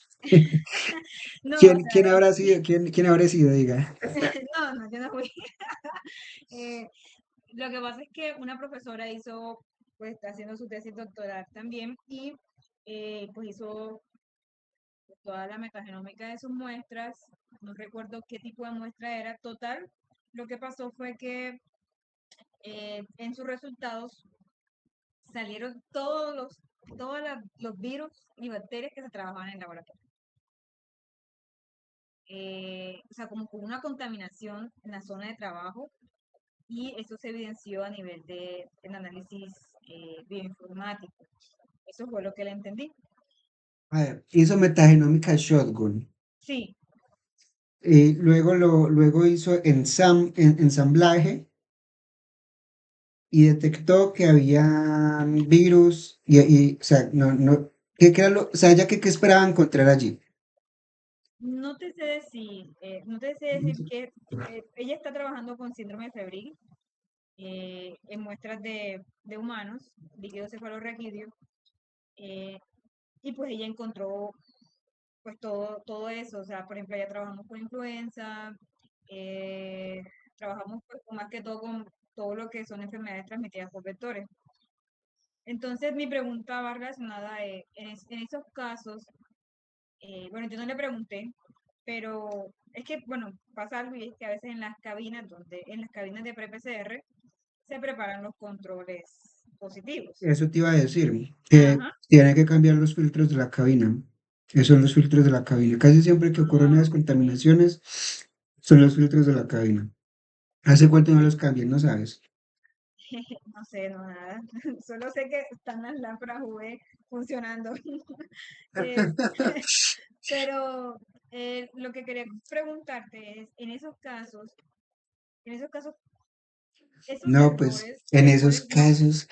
no, o sea, ¿Quién habrá sido? ¿Quién habrá sido? Diga. no, no, yo no fui. Eh, lo que pasa es que una profesora hizo, pues está haciendo su tesis doctoral también y pues hizo toda la metagenómica de sus muestras. No recuerdo qué tipo de muestra era total. Lo que pasó fue que en sus resultados salieron todos los virus y bacterias que se trabajaban en el laboratorio. O sea, como con una contaminación en la zona de trabajo y eso se evidenció a nivel del análisis bioinformático. Eso fue lo que le entendí. A ver, hizo metagenómica shotgun. Sí, Luego hizo ensamblaje y detectó que había virus o sea, no, ¿qué era o sea, ya que qué esperaban encontrar allí? no te sé decir que ella está trabajando con síndrome febril en muestras de humanos, líquido cefalorraquídeo, eh, y pues ella encontró pues todo eso, o sea, por ejemplo, ya trabajamos con influenza, eh, trabajamos pues más que todo con todo lo que son enfermedades transmitidas por vectores. Entonces, mi pregunta va relacionada en esos casos, bueno, yo no le pregunté, pero es que, bueno, pasa algo y es que a veces en las cabinas de pre-PCR se preparan los controles positivos. Eso te iba a decir, que Ajá. tiene que cambiar los filtros de la cabina. Esos son los filtros de la cabina. Casi siempre que ocurren Ah, esas ok. contaminaciones, son los filtros de la cabina. ¿Hace cuánto no los cambian? No sabes. No sé, no nada. Solo sé que están las lámparas UV funcionando. Eh, pero lo que quería preguntarte es, en esos casos, esos No, pues errores, en esos errores no, casos,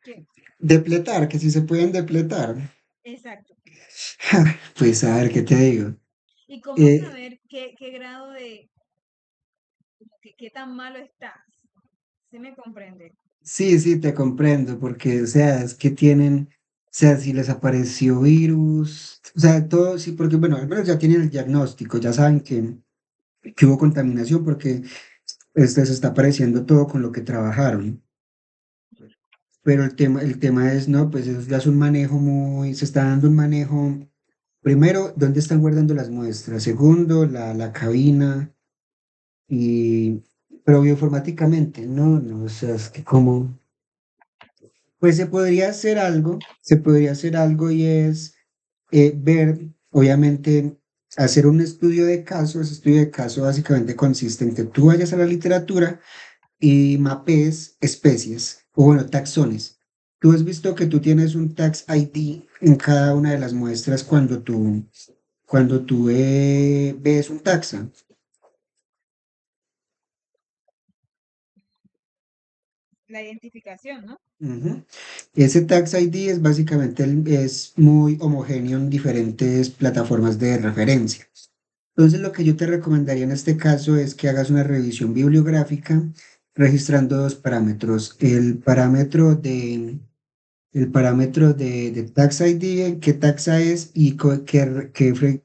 que, depletar, que si se pueden depletar. exacto. Pues a ver qué te digo. ¿Y cómo Eh, saber qué grado como qué tan malo estás? ¿Sí me comprende? sí, sí, te comprendo, porque, o sea, es que tienen. sea, si les apareció virus, o sea, todo, sí, porque bueno, al menos ya tienen el diagnóstico, ya saben que hubo contaminación porque se está apareciendo todo con lo que trabajaron. Pero el tema es, no, pues eso ya es un manejo se está dando un manejo, primero, ¿dónde están guardando las muestras? Segundo, la cabina, y, pero bioinformáticamente, no, no, o sea, es que como, pues se podría hacer algo y es ver, obviamente, hacer un estudio de caso. Ese estudio de caso básicamente consiste en que tú vayas a la literatura y mapees especies, o bueno, taxones. Tú has visto que tú tienes un tax ID en cada una de las muestras cuando tú ves un taxa. La identificación, ¿no? Ujú. Ese tax ID es básicamente es muy homogéneo en diferentes plataformas de referencia. Entonces, lo que yo te recomendaría en este caso es que hagas una revisión bibliográfica registrando dos parámetros. El parámetro de Tax ID, qué taxa es y qué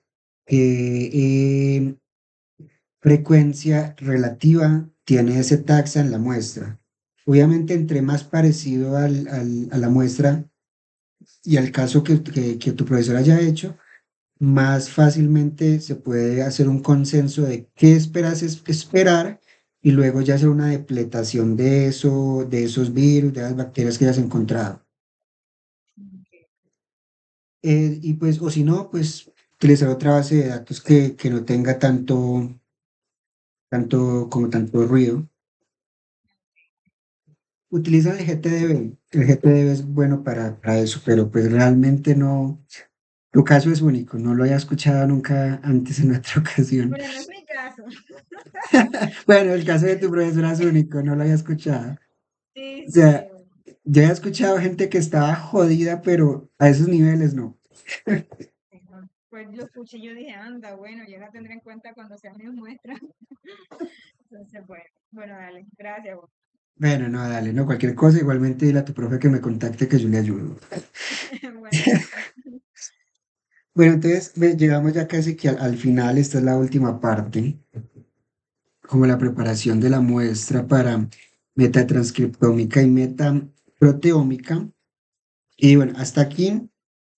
frecuencia relativa tiene ese taxa en la muestra. Obviamente, entre más parecido a la muestra y al caso que tu profesor haya hecho, más fácilmente se puede hacer un consenso de qué esperas esperar y luego ya hacer una depletación de eso, de esos virus, de las bacterias que hayas encontrado. Ok. Y pues, o si no, pues utilizar otra base de datos que no tenga tanto ruido. Utilizan el GTDB. El GTDB es bueno para eso, pero pues realmente no. Tu caso es único, no lo había escuchado nunca antes en otra ocasión. Bueno, no es mi caso. Bueno, el caso de tu profesora es único, no lo había escuchado. Sí, O sí. sea, yo he escuchado gente que estaba jodida, pero a esos niveles no. Bueno, pues lo escuché y yo dije, anda, bueno, yo la tendré en cuenta cuando sean mis muestras. Entonces, bueno, dale, gracias. Bueno, no, dale, no, cualquier cosa, igualmente dile a tu profe que me contacte que yo le ayudo. Bueno, listo. Bueno, entonces llegamos ya casi que al final, esta es la última parte, como la preparación de la muestra para metatranscriptómica y metaproteómica. Y bueno, hasta aquí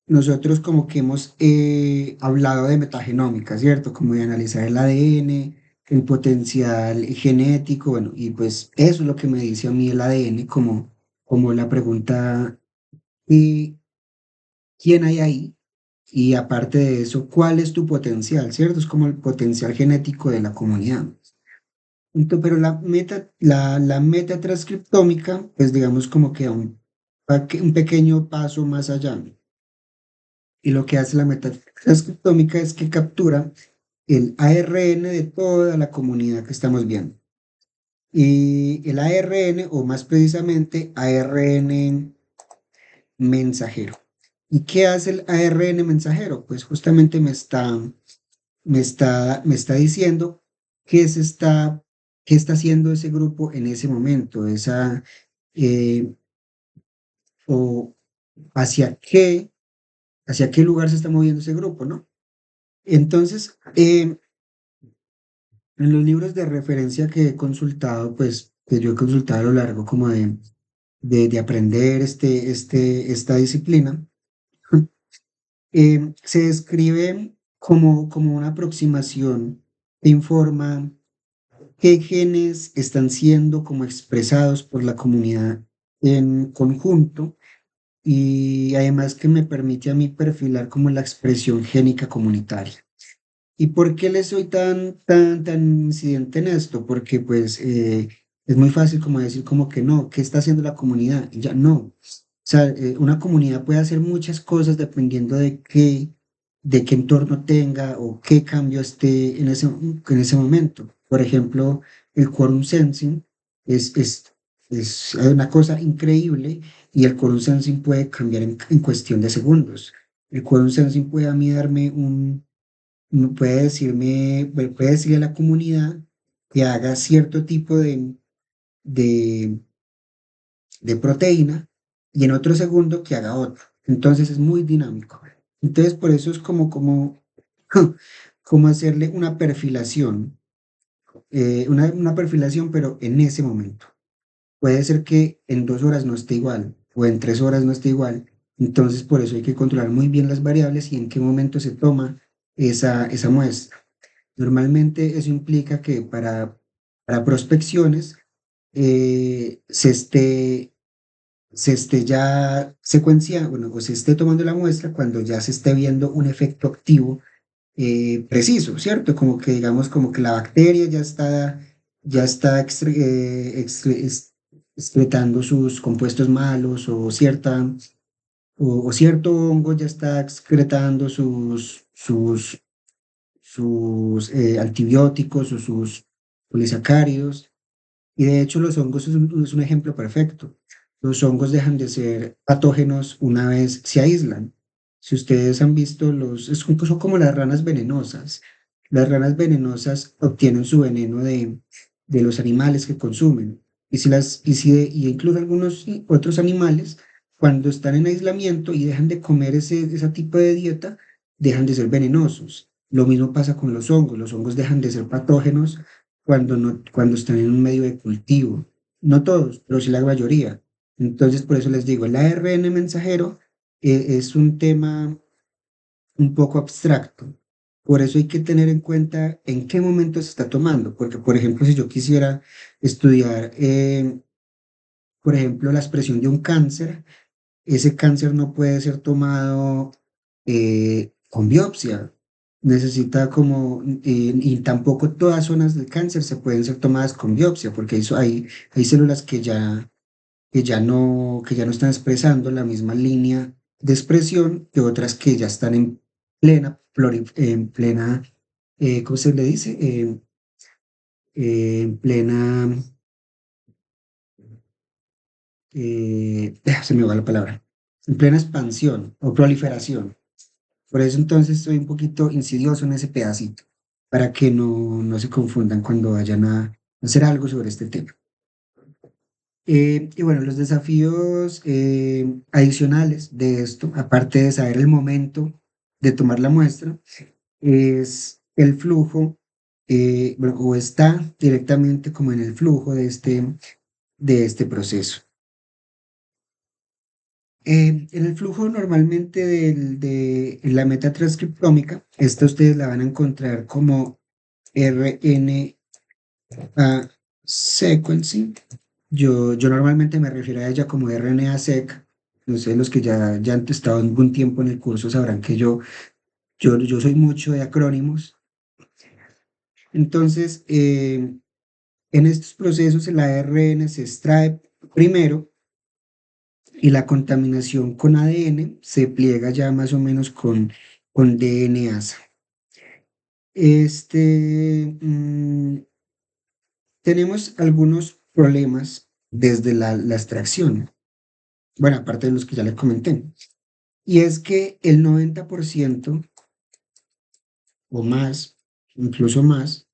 nosotros como que hemos hablado de metagenómica, ¿cierto? Como de analizar el ADN, el potencial genético, bueno, y pues eso es lo que me dice a mí el ADN, como la pregunta, ¿y quién hay ahí? Y aparte de eso, ¿cuál es tu potencial, ¿cierto? Es como el potencial genético de la comunidad. Pero la metatranscriptómica, pues digamos como que da un pequeño paso más allá. Y lo que hace la metatranscriptómica es que captura el ARN de toda la comunidad que estamos viendo. Y el ARN, o más precisamente ARN mensajero. ¿Y qué hace el ARN mensajero? Pues justamente me está diciendo qué está haciendo ese grupo en ese momento, eh, o hacia qué lugar se está moviendo ese grupo, ¿no? Entonces, en los libros de referencia que he consultado, pues que yo he consultado a lo largo como de aprender esta disciplina, se describe como una aproximación que informa qué genes están siendo como expresados por la comunidad en conjunto, y además que me permite a mí perfilar como la expresión génica comunitaria. ¿Y por qué le soy tan incidente en esto? Porque pues es muy fácil como decir como que no, ¿qué está haciendo la comunidad? Y ya no. O sea, una comunidad puede hacer muchas cosas dependiendo de qué entorno tenga o qué cambio esté en ese momento. Por ejemplo, el quorum sensing es, es, es una cosa increíble, y el quorum sensing puede cambiar en cuestión de segundos. El quorum sensing puede a mí darme puede decirle a la comunidad que haga cierto tipo de, de proteína, y en otro segundo que haga otro. Entonces es muy dinámico. Entonces por eso es como hacerle una perfilación, una perfilación, pero en ese momento. Puede ser que en 2 horas no esté igual o en 3 horas no esté igual. Entonces, por eso hay que controlar muy bien las variables y en qué momento se toma esa muestra. Normalmente eso implica que para prospecciones se esté ya secuenciando, bueno, o se esté tomando la muestra cuando ya se esté viendo un efecto activo preciso, ¿cierto? Como que digamos, como que la bacteria ya está excretando sus compuestos malos o cierto hongo ya está excretando sus antibióticos o sus polisacáridos. Y de hecho los hongos es un ejemplo perfecto. Los hongos dejan de ser patógenos una vez se aíslan. Si ustedes han visto son como las ranas venenosas. Las ranas venenosas obtienen su veneno de los animales que consumen. Y incluso algunos otros animales, cuando están en aislamiento y dejan de comer ese tipo de dieta, dejan de ser venenosos. Lo mismo pasa con los hongos. Los hongos dejan de ser patógenos cuando están en un medio de cultivo. No todos, pero sí la mayoría. Entonces, por eso les digo, el ARN mensajero es un tema un poco abstracto. Por eso hay que tener en cuenta en qué momento se está tomando. Porque, por ejemplo, si yo quisiera estudiar, por ejemplo, la expresión de un cáncer, ese cáncer no puede ser tomado con biopsia. Necesita y tampoco todas zonas del cáncer se pueden ser tomadas con biopsia, porque hay células que ya no están expresando la misma línea de expresión que otras que ya están en plena, ¿cómo se le dice? En plena, se me va la palabra, en plena expansión o proliferación. Por eso entonces estoy un poquito insidioso en ese pedacito, para que no se confundan cuando vayan a hacer algo sobre este tema. Y bueno, los desafíos adicionales de esto, aparte de saber el momento de tomar la muestra, es el flujo, bueno, o está directamente como en el flujo de este proceso. En el flujo normalmente de la meta transcriptómica, esta ustedes la van a encontrar como RNA sequencing. Yo normalmente me refiero a ella como RNA-seq. No sé, los que ya han estado algún tiempo en el curso sabrán que yo soy mucho de acrónimos. Entonces, en estos procesos el ARN se extrae primero y la contaminación con ADN se pliega ya más o menos con DNasa. Tenemos algunos problemas desde la extracción. Bueno, aparte de los que ya les comenté. Y es que el 90% o más, incluso más,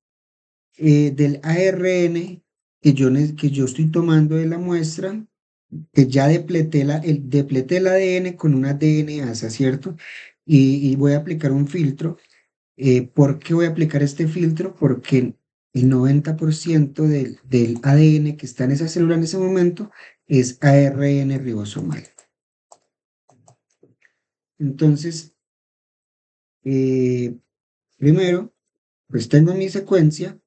del ARN que yo estoy tomando de la muestra, que ya depleté el ADN con una DNasa, ¿cierto? Y voy a aplicar un filtro. ¿Por qué voy a aplicar este filtro? Porque el 90% del ADN que está en esa célula en ese momento es ARN ribosomal. Entonces, primero, pues tengo mi secuencia,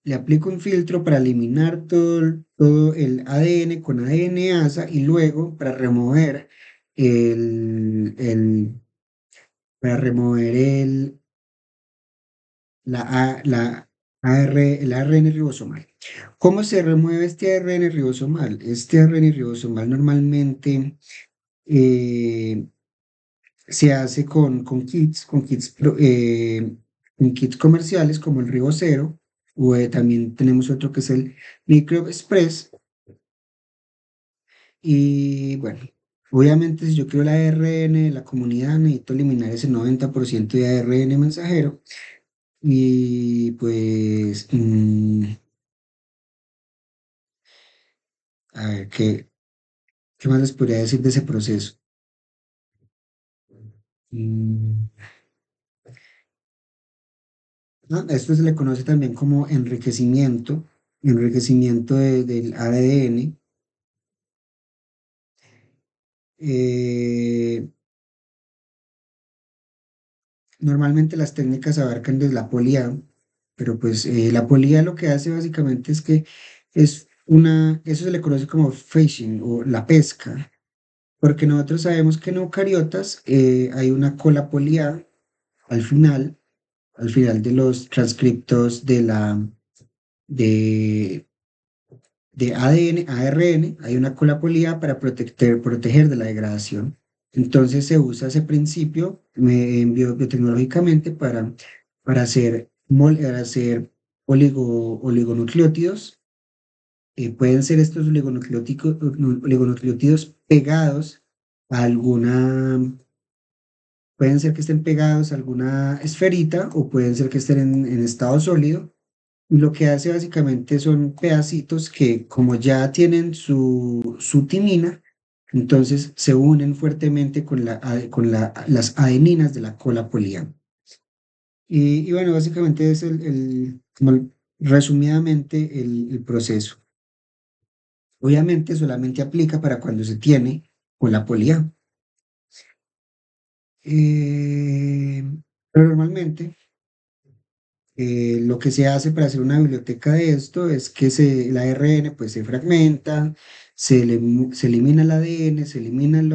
le aplico un filtro para eliminar todo el ADN con ADN-asa y luego el, para remover el ARN ribosomal. ¿Cómo se remueve este ARN ribosomal? Este ARN ribosomal normalmente eh, se hace con kits comerciales como el Ribocero, o también tenemos otro que es el Microbe Express. Y bueno, obviamente si yo quiero el ARN de la comunidad, necesito eliminar ese 90% de ARN mensajero. Y pues, a ver, ¿Qué más les podría decir de ese proceso? Mm, esto se le conoce también como enriquecimiento del ADN. Eh, Normalmente las técnicas abarcan desde la polía, pero pues la polía lo que hace básicamente es que eso se le conoce como fishing o la pesca, porque nosotros sabemos que en eucariotas hay una cola poliada al final, al final de los transcriptos de, de ADN, ARN, hay una cola poliada para proteger de la degradación. Entonces se usa ese principio biotecnológicamente para hacer oligonucleótidos. Pueden ser estos oligonucleótidos pegados a pueden ser que estén pegados a alguna esferita o pueden ser que estén en estado sólido. Y lo que hace básicamente son pedacitos que, como ya tienen su timina, entonces se unen fuertemente las adeninas de la cola poliana. Y bueno, básicamente es resumidamente el proceso. Obviamente solamente aplica para cuando se tiene cola poliana. Eh, pero normalmente lo que se hace para hacer una biblioteca de esto es que el ARN pues se fragmenta, se elimina el ADN, se eliminan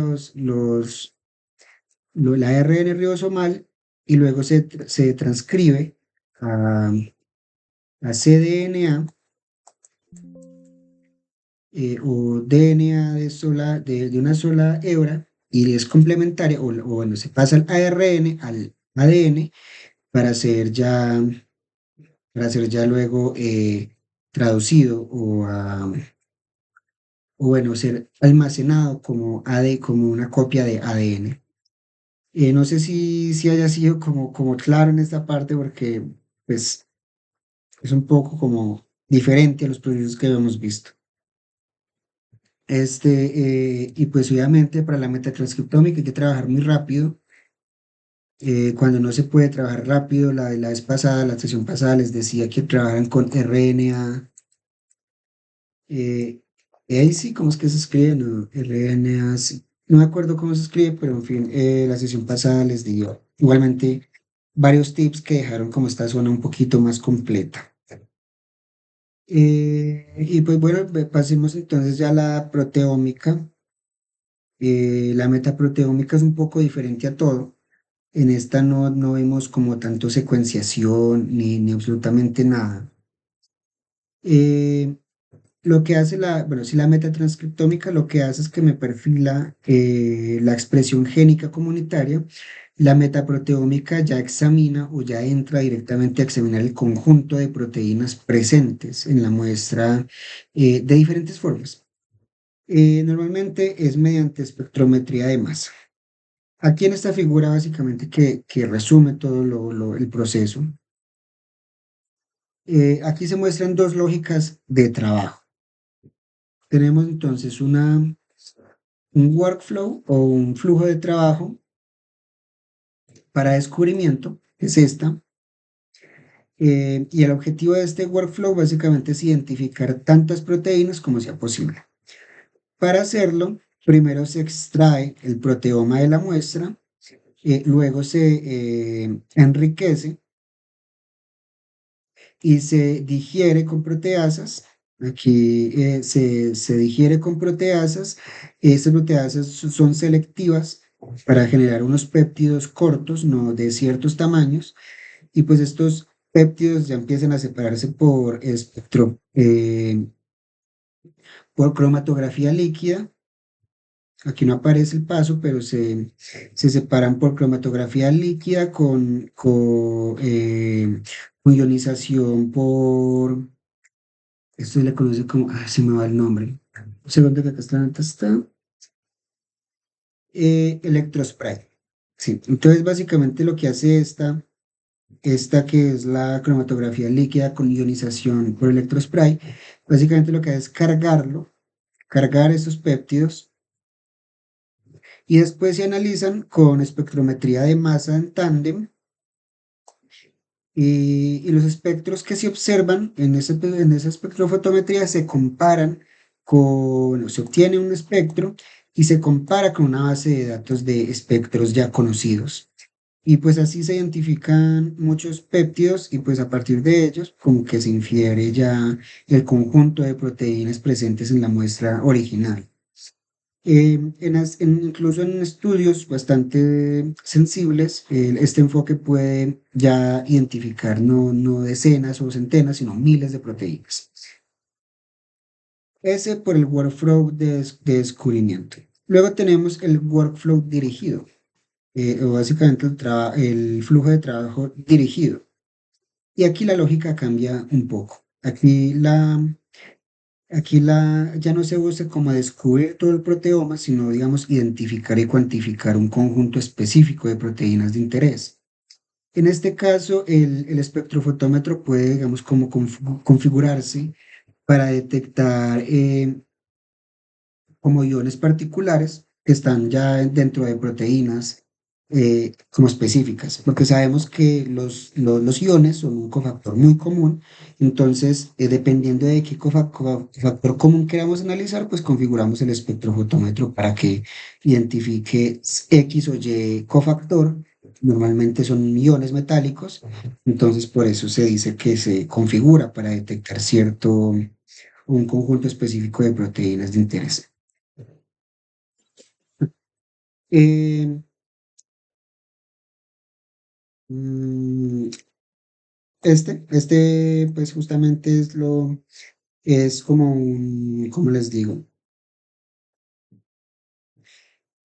el ARN ribosomal y luego se transcribe a, a cDNA o DNA de una sola hebra y es complementaria o bueno, se pasa al ARN, al ADN para ser ya luego traducido o bueno, ser almacenado como como una copia de ADN. No sé si haya sido como claro en esta parte porque pues es un poco como diferente a los procesos que habíamos visto. Y pues obviamente para la metatranscriptómica hay que trabajar muy rápido. Cuando no se puede trabajar rápido, la vez pasada, la sesión pasada les decía que trabajaran con RNA. Eh, ahí sí, ¿cómo es que se escribe? No, RNA, sí. No me acuerdo cómo se escribe, pero en fin, la sesión pasada les di igualmente varios tips que dejaron como esta zona un poquito más completa. Y pues bueno, pasemos entonces ya a la proteómica. La metaproteómica es un poco diferente a todo. En esta no vemos como tanto secuenciación ni absolutamente nada. Eh, Lo que hace bueno, si la metatranscriptómica lo que hace es que me perfila la expresión génica comunitaria. La metaproteómica ya examina o ya entra directamente a examinar el conjunto de proteínas presentes en la muestra de diferentes formas. Normalmente es mediante espectrometría de masa. Aquí en esta figura básicamente que resume todo el proceso, aquí se muestran dos lógicas de trabajo. Tenemos entonces un workflow o un flujo de trabajo para descubrimiento, que es esta. Y el objetivo de este workflow básicamente es identificar tantas proteínas como sea posible. Para hacerlo, primero se extrae el proteoma de la muestra, luego se enriquece y se digiere con proteasas. Aquí se digiere con proteasas. Estas proteasas son selectivas para generar unos péptidos cortos, no de ciertos tamaños, y pues estos péptidos ya empiezan a separarse por cromatografía líquida. Aquí no aparece el paso, pero se separan por cromatografía líquida con ionización esto se le conoce como, se me va el nombre. Un segundo que acá está. Electrospray. Sí, entonces básicamente lo que hace esta que es la cromatografía líquida con ionización por electrospray, básicamente lo que hace es cargar estos péptidos. y después se analizan con espectrometría de masa en tándem y los espectros que se observan en esa espectrofotometría se comparan con, se obtiene un espectro y se compara con una base de datos de espectros ya conocidos. Y pues así se identifican muchos péptidos y pues a partir de ellos como que se infiere ya el conjunto de proteínas presentes en la muestra original. Incluso en estudios bastante sensibles, este enfoque puede ya identificar no decenas o centenas, sino miles de proteínas. Ese por el workflow de descubrimiento. Luego tenemos el workflow dirigido, o básicamente el flujo de trabajo dirigido. Y aquí la lógica cambia un poco. Ya no se busca como descubrir todo el proteoma, sino, digamos, identificar y cuantificar un conjunto específico de proteínas de interés. En este caso, el espectrofotómetro puede, digamos, como configurarse para detectar como iones particulares que están ya dentro de proteínas como específicas, porque sabemos que los iones son un cofactor muy común, entonces dependiendo de qué cofactor común queramos analizar, pues configuramos el espectrofotómetro para que identifique X o Y cofactor. Normalmente son iones metálicos, entonces por eso se dice que se configura para detectar un conjunto específico de proteínas de interés. Eh, mm, pues justamente es como ¿cómo les digo?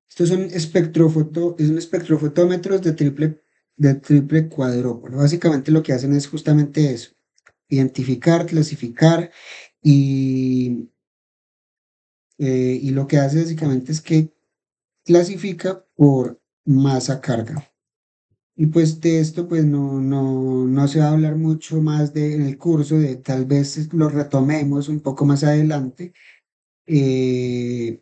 Estos son es un espectrofotómetros de triple cuadrópolo. Básicamente lo que hacen es justamente eso, identificar, clasificar y, y lo que hace básicamente es que clasifica por masa carga. Y pues de esto pues no se va a hablar mucho más en el curso, de tal vez lo retomemos un poco más adelante, eh,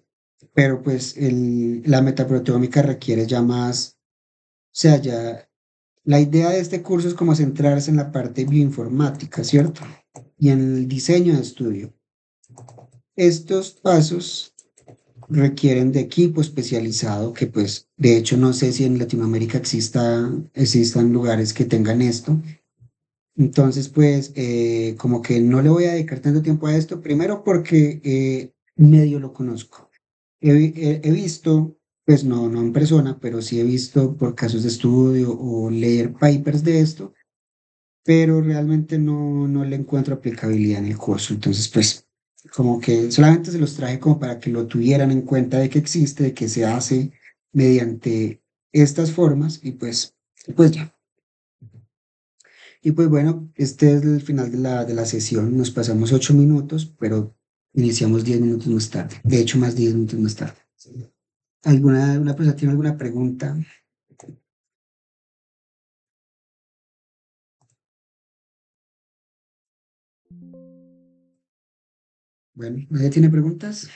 pero pues la metaproteómica requiere ya más, o sea, ya la idea de este curso es como centrarse en la parte bioinformática, ¿cierto? Y en el diseño de estudio. Estos pasos requieren de equipo especializado, que pues de hecho no sé si en Latinoamérica existan lugares que tengan esto. Entonces, pues, como que no le voy a dedicar tanto tiempo a esto, primero porque medio lo conozco. He visto, pues no en persona, pero sí he visto por casos de estudio o leer papers de esto, pero realmente no le encuentro aplicabilidad en el curso. Entonces, pues, como que solamente se los traje como para que lo tuvieran en cuenta de que existe, de que se hace mediante estas formas y pues ya. Y pues bueno, este es el final de de la sesión. Nos pasamos 8 minutos, pero iniciamos 10 minutos más tarde. De hecho, más 10 minutos más tarde. ¿Una persona tiene alguna pregunta? Bueno, ¿nadie tiene preguntas?